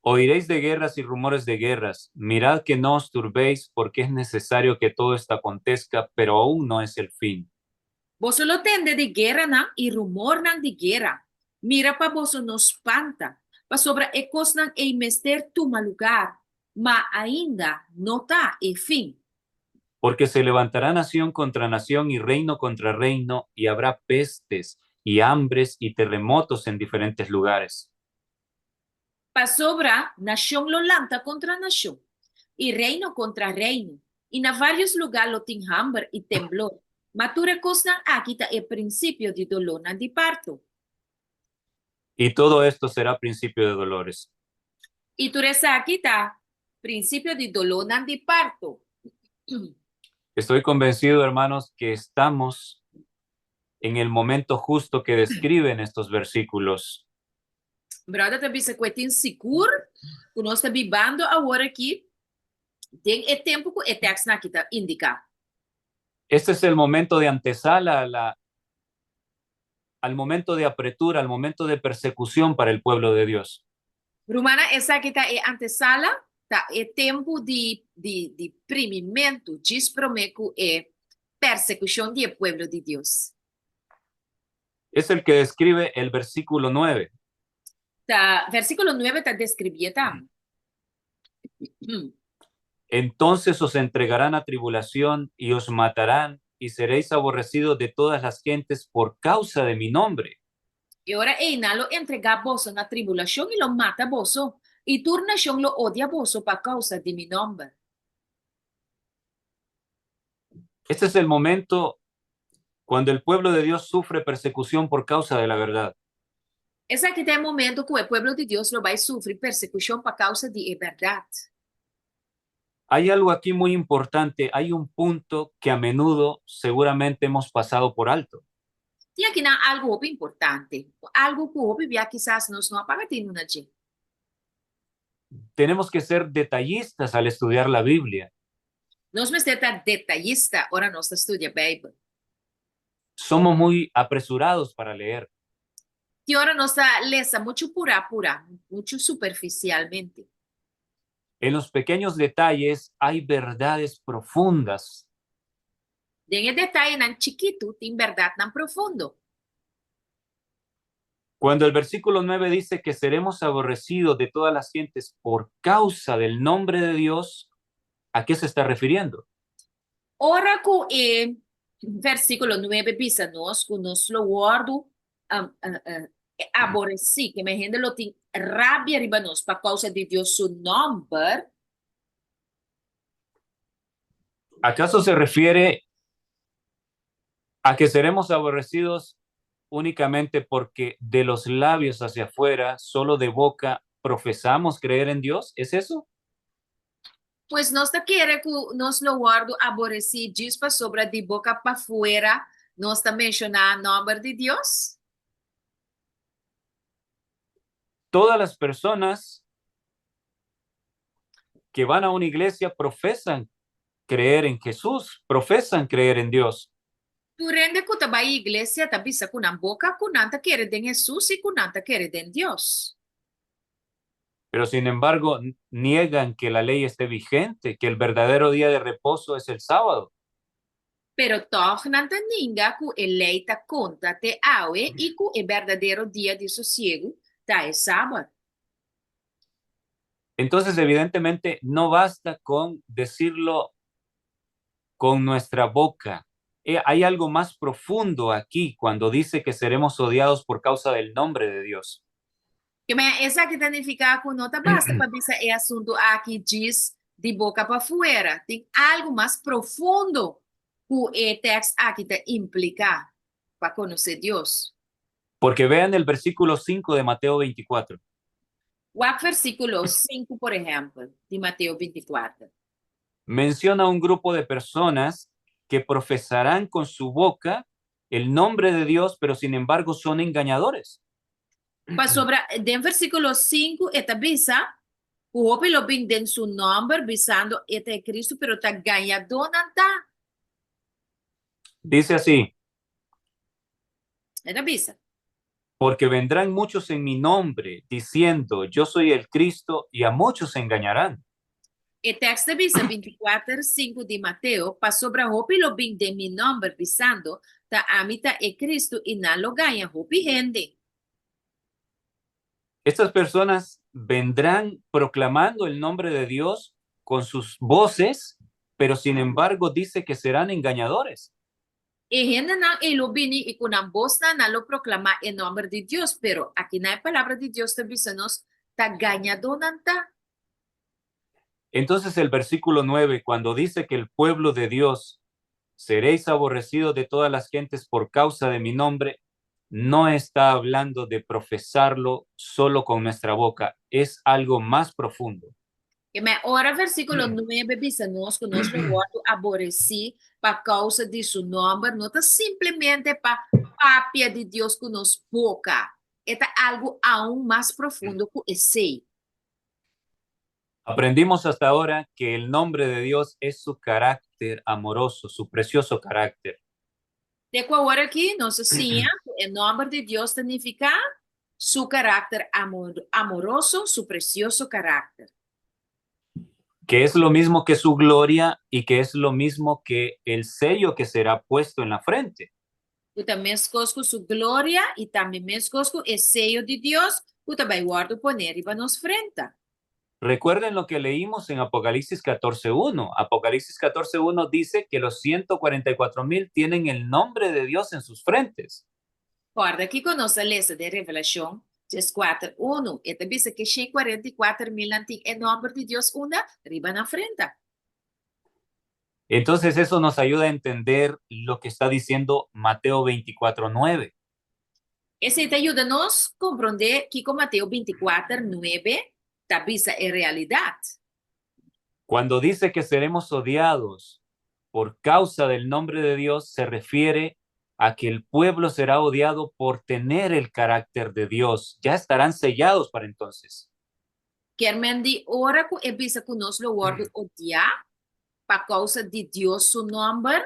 Oiréis de guerras y rumores de guerras. Mirad que no os turbéis, porque es necesario que todo esto acontezca, pero aún no es el fin.
Vos lo tende de guerra não e rumor não de guerra. Mira para vos não espanta, para sobre ecos não e mester toma lugar, mas ainda não tá e fim.
Porque se levantará nación contra nación y reino contra reino, y habrá pestes y hambres y terremotos en diferentes lugares.
Para sobra, nação lo lanta contra nação, e reino contra reino, e na vários lugares lo tem hambre e temblor. Mature cosnan aqui tá e princípio de dolor não de parto.
Y todo esto será principio de dolores.
E tu aqui tá princípio de dolor não de parto.
Estoy convencido, hermanos, que estamos en el momento justo que describen estos versículos.
Brother, também se coitin seguro, que nós tá bibando agora aqui, tem o tempo que o texto aqui tá indica.
Este es el momento de antesala al momento de apretura, al momento de persecución para el pueblo de Dios.
Romana, essa aqui tá e antesala, tá e tempo de primimento, despromeco e persecução do pueblo de Deus.
Es el que describe el versículo 9.
Tá, versículo 9 tá describiendo tá.
Entonces os entregarán a tribulación y os matarán y seréis aborrecidos de todas las gentes por causa de mi nombre.
E ora Eina lo entrega boso na tribulação e lo mata boso. E tu nação lo odia boso por causa de mi nombre.
Este es el momento cuando el pueblo de Dios sufre persecución por causa de la verdad.
Esse aqui é o momento que o povo de Deus lo vai sofrer persecução por causa de verdade.
Hay algo aquí muy importante, hay un punto que a menudo seguramente hemos pasado por alto.
Tem aqui algo importante, algo que o vivia quizás nós não apagatinho na gente.
Tenemos que ser detallistas al estudiar la Biblia.
Nós me ser detallista, ora nós estudia a Bíblia.
Somos muy apresurados para leer.
E ora nós lesa muito pura, muito superficialmente.
En los pequeños detalles hay verdades profundas.
Tem detalhe não chiquito, tem verdade não profundo.
Cuando el versículo 9 dice que seremos aborrecidos de todas las gentes por causa del nombre de Dios, ¿a qué se está refiriendo?
Ora que versículo 9 diz a nós que nós lo guardo aborreci, que me gente lo tem rabia riba nós por causa de Deus su nome.
¿Acaso se refiere a que seremos aborrecidos únicamente porque de los labios hacia afuera, solo de boca, profesamos creer en Dios? ¿Es eso?
Pues nós tá querendo que nós lo guardo aborreci diz para sobre de boca para fora, nós tá mencionar o nome de Deus.
Todas las personas que van a una iglesia profesan creer en Jesús, profesan creer en Dios.
Tu rende kuta ba iglesia ta bisa kunan boca kunanta quiere den Jesús y kunanta quiere den Dios.
Pero sin embargo, niegan que la ley esté vigente, que el verdadero día de reposo es el sábado.
Pero toch nanta ninga ku eleita conta te awe y ku el verdadero día de sosiego ta es sábado.
Entonces, evidentemente, no basta con decirlo con nuestra boca. Hay algo más profundo aquí cuando dice que seremos odiados por causa del nombre de Dios.
Que me esa que significa que no te basta para bisa é assunto aqui diz de boca para fora. Tem algo mais profundo que o texto aqui te implica para conhecer Deus.
Porque vean el versículo 5 de Mateo 24.
O versículo 5, por exemplo, de Mateus 24.
Menciona un grupo de personas que profesarán con su boca el nombre de Dios, pero sin embargo son engañadores.
Mas sobre, den versículo 5, esta bisa, o homem lo bin den su nombre, bisando este Cristo, pero está ganhando nanta.
Dice así,
Esta bisa.
porque vendrán muchos en mi nombre diciendo, yo soy el Cristo, y a muchos se engañarán.
O texto bisa 24, 5 de Mateus, para sobre a roupa e lo bin de mi nombre, bisando, ta amita e Cristo, e na lo ganha roupa e rende.
Estas personas vendrán proclamando el nombre de Dios con sus voces, pero sin embargo dice que serán engañadores.
E rende não, e lo bini, e com a bosta, na lo proclamar em nome de Deus, pero aqui na palavra de Deus, ta bisa nos, ta ganhado nanta.
Entonces el versículo 9, cuando dice que el pueblo de Dios seréis aborrecidos de todas las gentes por causa de mi nombre, no está hablando de profesarlo solo con nuestra boca, es algo más profundo.
E me ora versículo 9, bisa nos, que nos lo guardo aborreci, para causa de su nome, não está simplesmente para papia de Deus que nos boca. É algo aún mais profundo que esse.
Aprendimos hasta ahora que el nombre de Dios es su carácter amoroso, su precioso carácter.
De qual hora aqui, nós assim, o nome de Deus significa su carácter amoroso, su precioso carácter.
Que es lo mismo que su gloria y que es lo mismo que el sello que será puesto en la frente.
E também escosco su glória e também escosco o sello de Deus, que também guardo poner e nos frente.
Recuerden lo que leímos en Apocalipsis 14.1. Apocalipsis 14.1 dice que los 144,000 tienen el nombre de Dios en sus frentes.
Recorda que com nossa lista de revelação, 4:1, e também que 144,000 tem o nome de Deus una riba na frente.
Entonces eso nos ayuda a entender lo que está diciendo Mateo 24:9.
Esse te ajuda a nos compreender que com Mateus 24:9, tá bisa é realidade.
Cuando dice que seremos odiados por causa del nombre de Dios, se refiere a que el pueblo será odiado por tener el carácter de Dios. Ya estarán sellados para entonces.
Quer mendi ora com é bisa que nós lo guardo odiar, por causa de Deus su nome,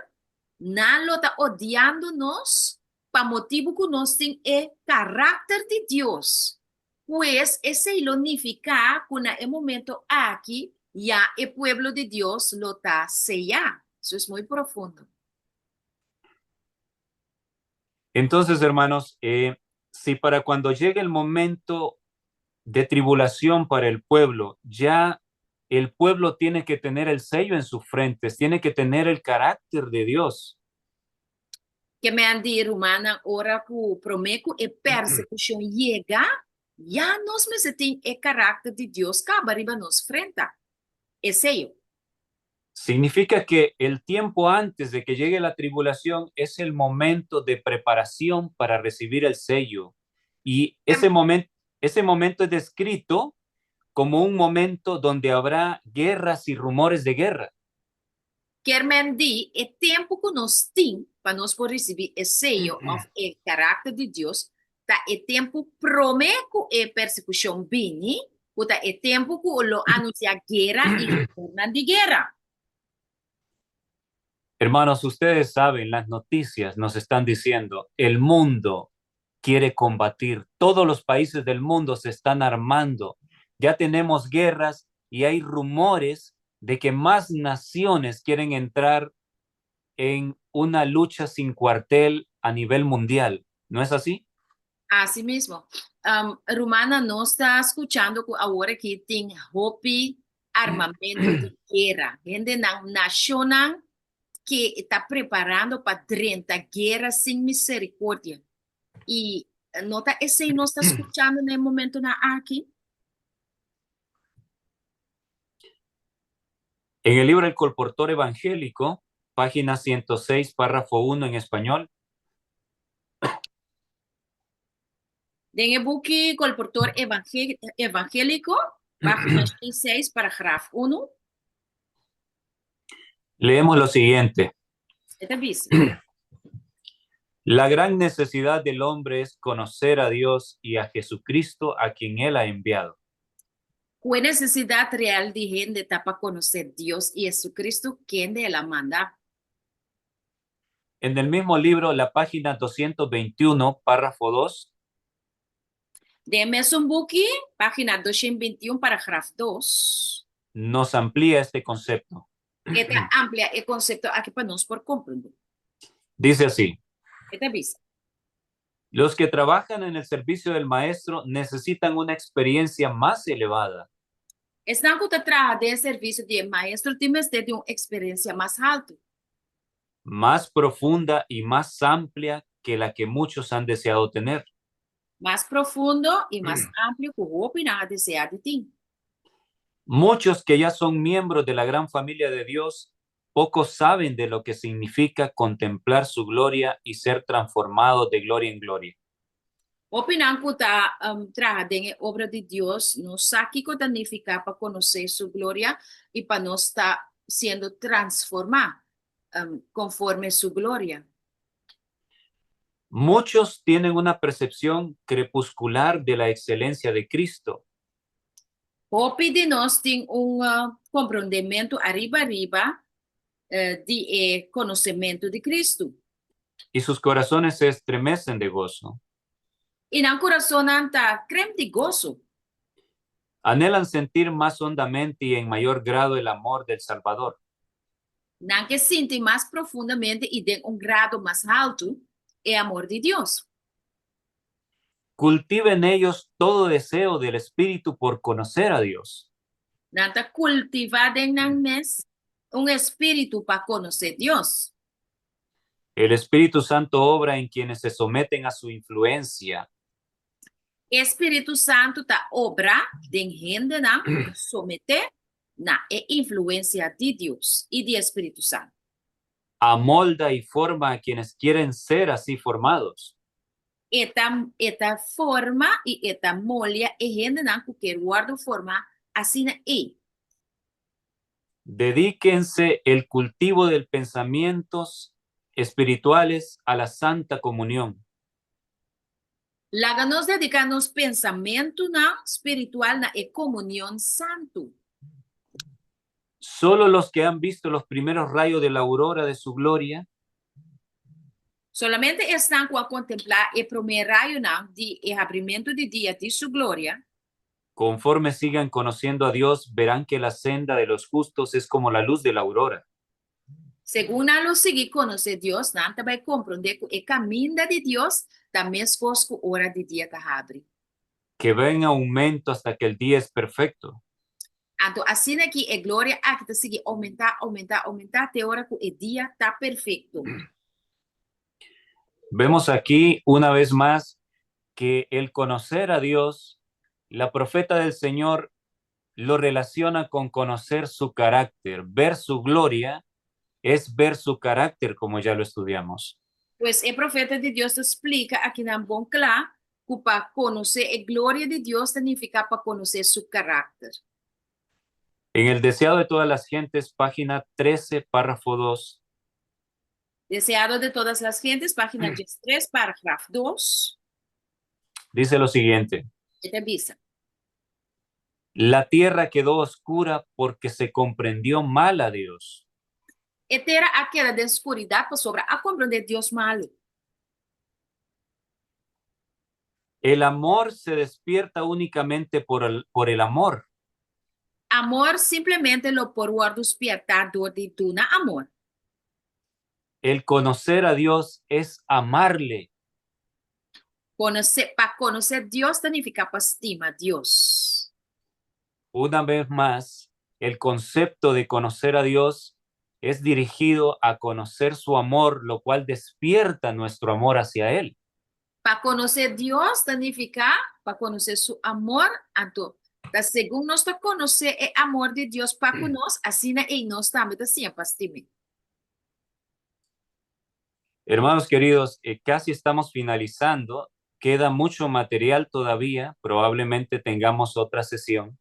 não lo tá odiando nós, para motivo que nós tem é caráter de Deus. Pues esse significa que en el momento aquí ya el pueblo de Dios lo está sellando. Eso es muy profundo.
Entonces, hermanos, si para cuando llegue el momento de tribulación para el pueblo, ya el pueblo tiene que tener el sello en sus frentes, tiene que tener el carácter de Dios.
Que me han dicho, Romana, ora que prometo e persecución llega, ya nos me tem el carácter de Dios que arriba nos frente. Es sello.
Significa que el tiempo antes de que llegue la tribulación es el momento de preparación para recibir el sello. Y ese momento es descrito como un momento donde habrá guerras y rumores de guerra.
Quer me dizer, o tempo que nós temos para nós poder receber o sello, o caráter de Deus, tá o tempo prometo e persecução bini, tá o tempo que lo anuncia guerra e retorna de guerra.
Hermanos, ustedes saben, las noticias nos están diciendo, el mundo quiere combatir, todos los países del mundo se están armando, ya tenemos guerras y hay rumores de que más naciones quieren entrar en una lucha sin cuartel a nivel mundial. ¿No es así?
Assim mesmo. Romana não está escutando agora que tem roupa, armamento de guerra. Gente não nacional que está preparando para 30 guerras sem misericórdia. E nota esse não está escutando no momento na aqui.
En el libro El Colportor Evangélico, página 106, párrafo 1 en español,
Tem o book Colportor Evangélico, página 6, parágrafo 1.
leemos lo siguiente.
Esta dice.
La gran necesidad del hombre es conocer a Dios y a Jesucristo a quien Él ha enviado.
¿Cuál necesidad real de gente está para conocer Dios y Jesucristo, quien de la manda?
En el mismo libro, la página 221, párrafo 2,
De Mason Buki, página 221, parágrafo 2.
nos amplía este concepto.
Esta amplia el concepto aquí para nos por comprender.
Dice así.
Esta visa.
Los que trabajan en el servicio del maestro necesitan una experiencia más elevada.
Están que trabaja de servicio de maestro, tienes de una experiencia más alta.
Más profunda y más amplia que la que muchos han deseado tener.
Más profundo y más amplio que opinar desear de ti.
Muchos que ya son miembros de la gran familia de Dios, pocos saben de lo que significa contemplar su gloria y ser transformados de gloria en gloria.
Opinar que está trabajando en la obra de Dios, no sabe qué significa para conocer su gloria y para no estar siendo transformado conforme su gloria.
Muchos tienen una percepción crepuscular de la excelencia de Cristo.
Hope de nós tem compreendimento arriba de conocimiento de Cristo.
Y sus corazones se estremecen de gozo.
Y en el corazón anta creme de gozo.
Anhelan sentir más hondamente y en mayor grado el amor del Salvador.
Não que siente más profundamente y de un grado más alto el amor de Dios.
Cultiven ellos todo deseo del Espíritu por conocer a Dios.
Nanta cultivar en mes un espíritu para conocer Dios.
El Espíritu Santo obra en quienes se someten a su influencia.
Espíritu Santo está obra de gente na someter na influencia de Dios y de Espíritu Santo.
Amolda y forma a quienes quieren ser así formados.
Esta forma y esta molia es gente na que guarda forma así na e.
Dedíquense el cultivo de pensamientos espirituales a la Santa Comunión.
Nos dedicamos pensamiento na espiritual na e comunión santo.
Solo los que han visto los primeros rayos de la aurora de su gloria
solamente están a contemplar el primer rayo de abrimiento de día de su gloria.
Conforme sigan conociendo a Dios, verán que la senda de los justos es como la luz de la aurora.
Según a lo seguir conocer Dios, nada va a comprender que el camino de Dios también es fosco hora de día que abre.
Que va en aumento hasta que el día es perfecto.
Então, assim aqui é glória que está seguir aumentar, até hora que o dia está perfeito.
Vemos aquí una vez más que el conocer a Dios, la profeta del Señor lo relaciona con conocer su carácter. Ver su gloria es ver su carácter, como ya lo estudiamos.
Pues el profeta de Dios explica aquí en bom claro que para conocer la gloria de Dios significa para conocer su carácter.
En el deseado de todas las gentes, página 13, párrafo 2.
Deseado de todas las gentes, página 3, párrafo 2.
Dice lo siguiente.
Esta avisa.
La tierra quedó oscura porque se comprendió mal a Dios.
Etera a queda de oscuridad para sobre a comprender Dios malo.
El amor se despierta únicamente por el amor.
Amor simplesmente lo por despertador de tuna amor.
El conocer a Dios es amarle.
Para conocer Dios significa para estimar Dios.
Una vez más, el concepto de conocer a Dios es dirigido a conocer su amor, lo cual despierta nuestro amor hacia Él.
Para conocer Dios significa para conocer su amor. Entonces, según nuestro conocer el amor de Dios para nosotros, así y nos también siempre estimar.
Hermanos queridos, casi estamos finalizando. Queda mucho material todavía. Probablemente tengamos otra sesión.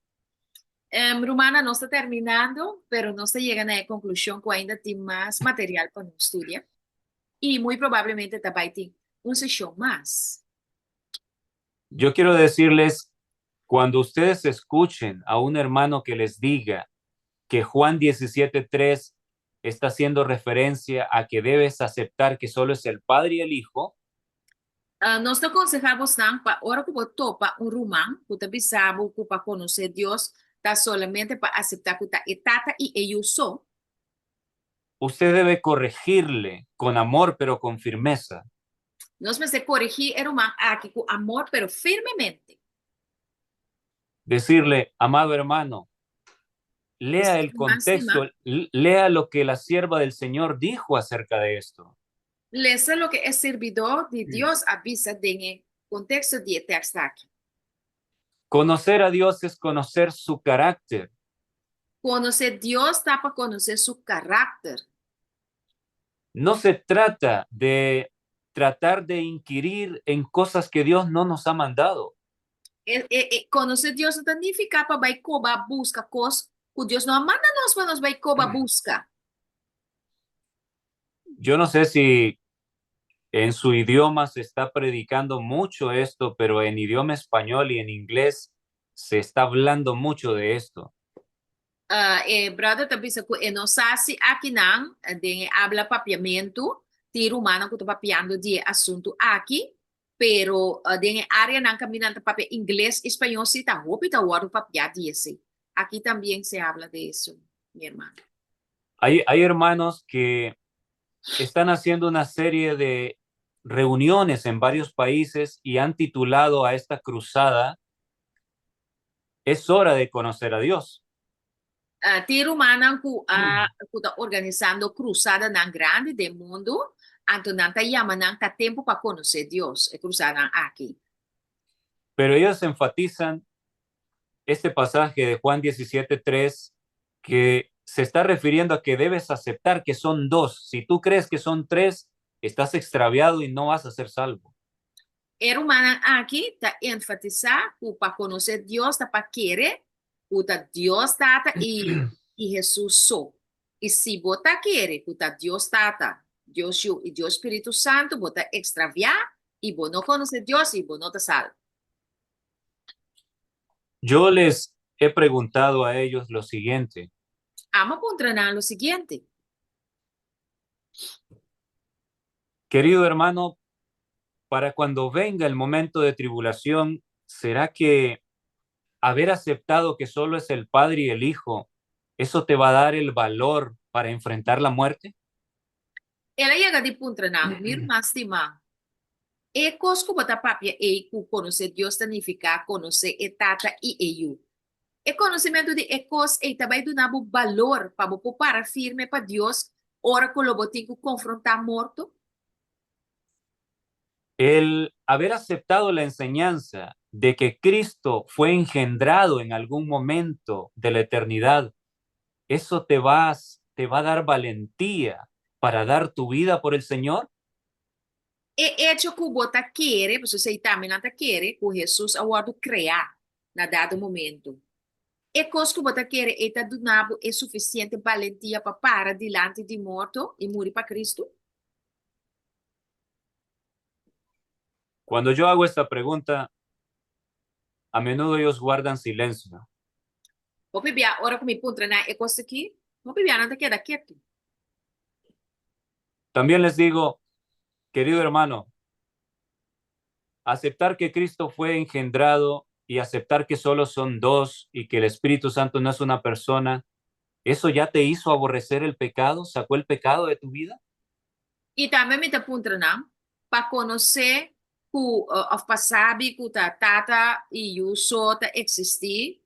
Romana no está terminando, pero no se llega a la conclusión que ainda tem más material para no estudiar. Y muy probablemente también tem una sesión más.
Yo quiero decirles, cuando ustedes escuchen a un hermano que les diga que Juan 17:3 está haciendo referencia a que debes aceptar que solo es el Padre y el Hijo,
Nós aconsejamos para hora que você topa romano, que você sabe que para conhecer Deus, tá solamente para aceitar que tá etata e eu sou.
usted debe corregirle con amor, pero con firmeza.
Nós precisamos corrigir o romano aqui com amor, pero firmemente.
Decirle, amado hermano, lea el contexto, lea lo que la sierva del Señor dijo acerca de esto.
Leça lo que é servidor de Deus avisa em contexto de texto aqui.
Conocer a Dios es conocer su carácter.
Conhecer Deus está para conhecer seu caráter.
No se trata de tratar de inquirir en cosas que Dios no nos ha mandado.
Conhecer Deus não significa para vai cobrar busca coisas que Deus não manda nós para nós vai cobrar busca.
Yo no sé si en su idioma se está predicando mucho esto, pero en idioma español y en inglés se está hablando mucho de esto.
Brother, também se não sabe aqui não, de habla papiamento, tiro humano que estou papiando de assunto aqui, pero de área não caminhando papel inglês, espanhol, se tá roupa, tá hora papiar disso. Aqui também se habla de isso, mi hermano.
Hay hermanos que están haciendo una serie de reuniones en varios países y han titulado a esta cruzada, Es hora de conocer a Dios.
Tiro humano que está organizando cruzada não grande do mundo, então não tá chamando, não tá tempo para conhecer Deus, é cruzada aqui.
Pero ellos enfatizan este pasaje de Juan 17:3 que se está refiriendo a que debes aceptar que son dos. Si tú crees que son tres, estás extraviado y no vas a ser salvo.
Era humano aqui está enfatizar que para conhecer Deus está para querer, o Deus tata e Jesus só. E se você querer, o Deus tata, Deus e Deus Espírito Santo, você extraviar e você não conhecer Deus e você não está salvo.
Yo les he preguntado a ellos lo siguiente.
Vamos a entrenar lo siguiente.
Querido hermano, para cuando venga el momento de tribulación, ¿será que haber aceptado que solo es el Padre y el Hijo, eso te va a dar el valor para enfrentar la muerte?
Ela chega de entrenar, mir mas de ma. E cosco bota papia e ku conhecer Deus significa conhecer e tata e eu. E conhecimento de ecos e também do nabo valor para você parar firme para Deus, ora que lo tem que confrontar morto.
El haber aceptado la enseñanza de que Cristo fue engendrado en algún momento de la eternidad, eso te va a dar valentía para dar tu vida por el Señor.
E hecho que você quer, você também não quer, que Jesus agora criar na dado momento. E coisa que você quer é do nabo é suficiente valentia para parar diante de morto e morrer para Cristo?
Cuando yo hago esta pregunta, a menudo ellos guardan silencio.
Vou beber a hora que me encontra na é coisa aqui, vou beber não queda quieto.
También les digo, querido hermano, aceptar que Cristo fue engendrado y aceptar que solo son dos y que el Espíritu Santo no es una persona, ¿eso ya te hizo aborrecer el pecado? ¿Sacó el pecado de tu vida?
E também me apunta não para conhecer que of pasabi que ta tata e eu só ta existir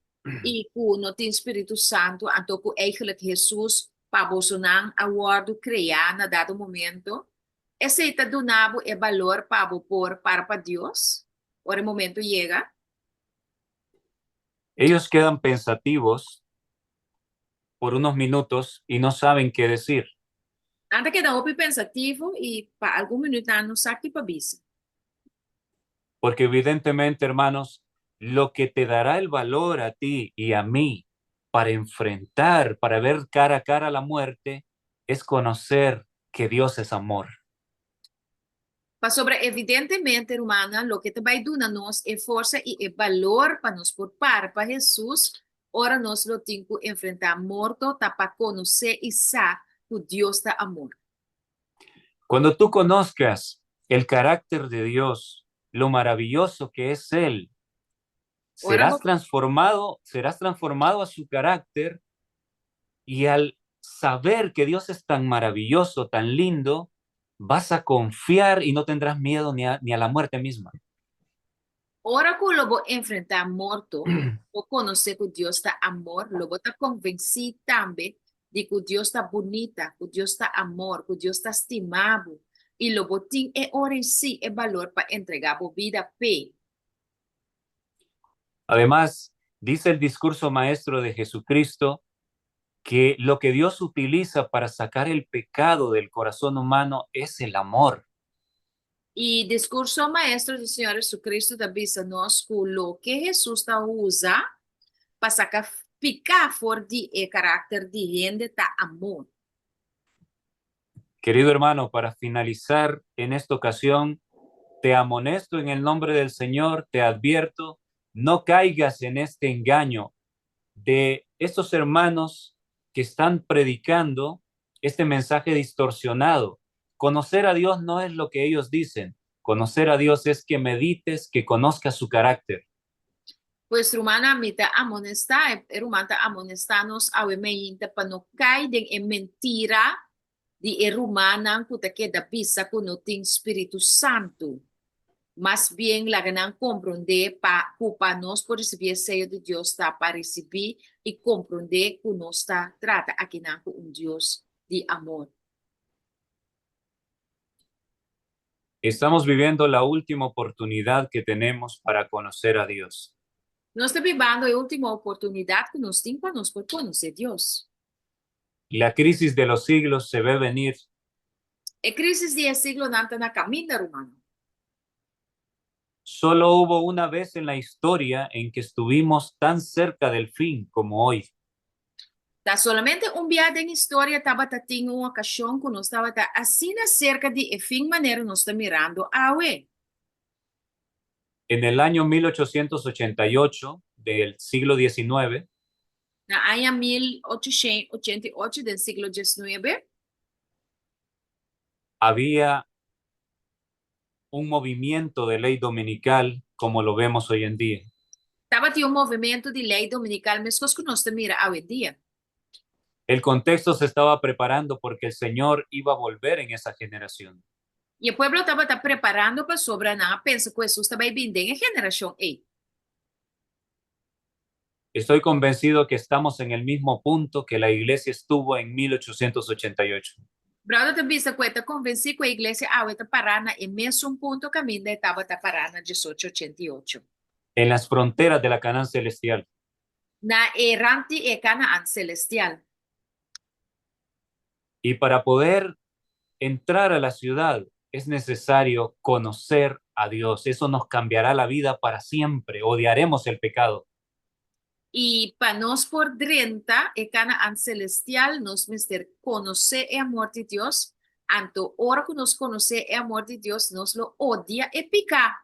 e que não tem Espírito Santo, então que eigenlijk Jesus para você não aguardo criar na dado momento. Esse está donado é valor para por para Deus. Ora o momento chega.
Ellos quedan pensativos por unos minutos y no saben qué decir,
Anda que dá pensativo e para algum minuto não sabe para bisa.
porque evidentemente, hermanos, lo que te dará el valor a ti y a mí para enfrentar, para ver cara a cara la muerte, es conocer que Dios es amor.
Para sobre, evidentemente, hermana, lo que te vai dar nós é força e é valor para nos porpar para Jesus. Ora, nós lo temos que enfrentar morto, tá para conhecer e saber que Deus está amor.
Cuando tú conozcas el carácter de Dios, lo maravilloso que es Él,
Ora,
serás transformado a su carácter y al saber que Dios es tan maravilloso, tan lindo, vas a confiar y no tendrás miedo ni a la muerte misma.
ora que lo vou enfrentar morto, vou conhecer que Deus está amor, lo vou estar convencido também de que Deus está bonita, que Deus está amor, que Deus está estimado. E lo vou ter é ora em si, é valor para entregar a vida a pé.
Además, dice el discurso maestro de Jesucristo que lo que Dios utiliza para sacar el pecado del corazón humano es el amor.
E discurso maestro do Senhor Jesucristo da bisa nós o que Jesus está usa para sacar picar fora de caráter de gente tá amor.
Querido hermano, para finalizar en esta ocasión, te amonesto en el nombre del Señor, te advierto, no caigas en este engaño de estos hermanos que están predicando este mensaje distorsionado. Conocer a Dios no es lo que ellos dicen. Conocer a Dios es que medites, que conozcas su carácter.
Pues rumana mita amonesta, rumanta amonestanos awemeinta para no cair en mentira de rumana que te da bisa que no tem Espírito Santo. Mas bien la ganan comprender para nos por recibir el sello de Dios está para recibir y comprender que nos está trata aquí con un Dios de amor.
Estamos viviendo la última oportunidad que tenemos para conocer a Dios.
Nós estamos vivendo a última oportunidade que nós temos para nos por conhecer Deus.
La crisis de los siglos se ve venir.
A crise de siglo não está na caminho, humano.
Solo hubo una vez en la historia en que estuvimos tan cerca del fin como hoy.
Tá solamente viagem em história estava tendo uma ocasião que nós estava assim cerca de fim maneira nós está mirando a ué.
En el año 1888 del siglo XIX,
Na ano 1888 do século XIX,
había un movimiento de ley dominical como lo vemos hoy en día.
estava tendo movimento de lei dominical, mas que nós está mira hoje em dia.
El contexto se estaba preparando porque el Señor iba a volver en esa generación.
E o povo estava preparando para sobranar, pensa que Jesus estava vindo em geração A.
Estoy convencido que estamos en el mismo punto que la iglesia estuvo en 1888.
Brother também está convencido que a igreja está parando em mesmo ponto que a minha estava parando em 1888.
En las fronteras de la Canaán celestial.
Na errante e Canaán celestial.
Y para poder entrar a la ciudad es necesario conocer a Dios. Eso nos cambiará la vida para siempre. Odiaremos el pecado.
E para nós por dentro, e Canaán celestial, nós mister conhecer o amor de Deus. Anto, hora que nós conhecer o amor de Deus, nós lo odia e pica.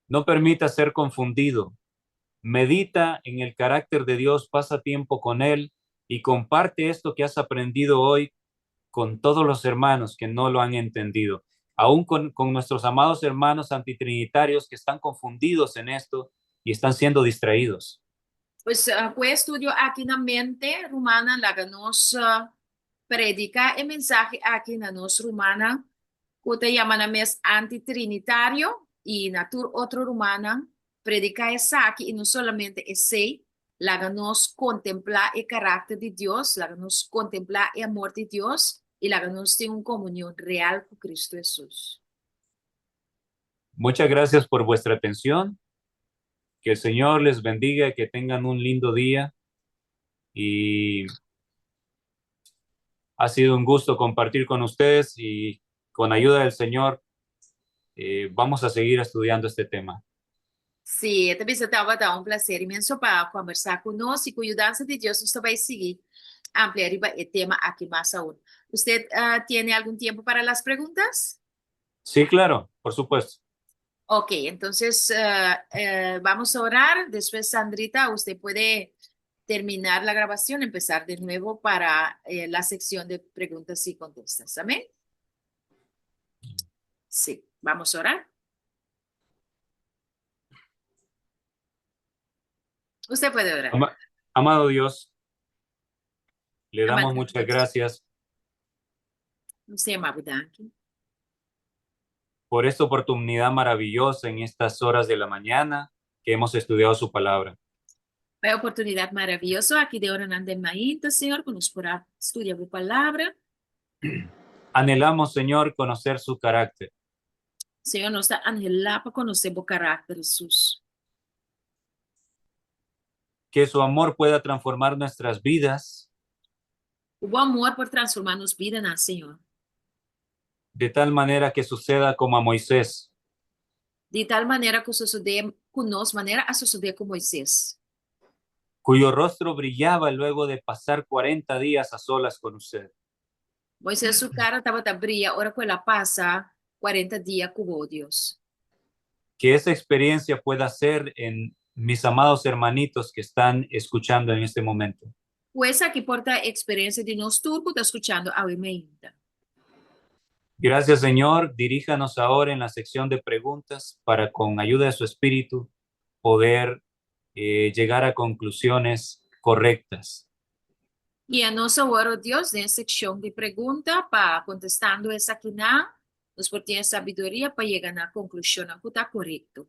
No permita ser confundido. Medita en el carácter de Dios, pasa tiempo con Él y comparte esto que has aprendido hoy con todos los hermanos que no lo han entendido, aún con nuestros amados hermanos antitrinitarios que están confundidos en esto y están siendo distraídos.
Pues fue estudio aqui na mente romana, laga nos predica el mensaje aqui na nos romana, que te llaman a mes antitrinitario y na tur otro romana, predica esa aquí y no solamente ese, laga nos contemplar el carácter de Dios, laga nos contemplar el amor de Dios y laga nos tener una comunión real con Cristo Jesús.
Muchas gracias por vuestra atención. Que el Señor les bendiga y que tengan un lindo día. Y ha sido un gusto compartir con ustedes y con ayuda del Señor vamos a seguir estudiando este tema.
Sim, também estava dar um prazer imenso para conversar conosco e com a ajuda de Deus, você vai seguir ampliar o tema aqui mais aún. ¿Usted tiene algún tiempo para las preguntas?
Sí, claro, por supuesto.
Ok, entonces vamos a orar. Después, Sandrita, usted puede terminar la grabación, empezar de nuevo para la sección de preguntas y contestas. Amén. Sí, vamos a orar. Usted puede orar.
Amado Dios, le damos
Amado
muchas
Dios.
gracias
Você é amado,
por esta oportunidad maravillosa en estas horas de la mañana que hemos estudiado su palabra.
É oportunidade maravilhosa aqui de orando de Maíta, Senhor, que nos podrá estudiar a palavra.
Anhelamos, Señor, conocer su carácter,
Senhor, nós está anhelando para conhecer o caráter de Jesus.
que su amor pueda transformar nuestras vidas
O amor por transformar nos vidas, né, Senhor?
de tal manera que suceda como a Moisés,
De tal maneira que suceder conosco, maneira a suceder com Moisés,
cuyo rostro brillaba luego de pasar 40 días a solas con usted.
Moisés, su cara estava a brilhar, ora que ela passa 40 dias com o Deus.
Que esa experiencia pueda ser en mis amados hermanitos que están escuchando en este momento.
Pues aqui porta a experiência de nós tudo que está escutando a ainda.
Gracias, Señor. Diríjanos ahora en la sección de preguntas para, con ayuda de su Espíritu, poder llegar a conclusiones correctas.
E a nossa hora, Deus, na secção de pergunta, para contestando essa aqui, nos por ter sabedoria para chegar na conclusão que está correto.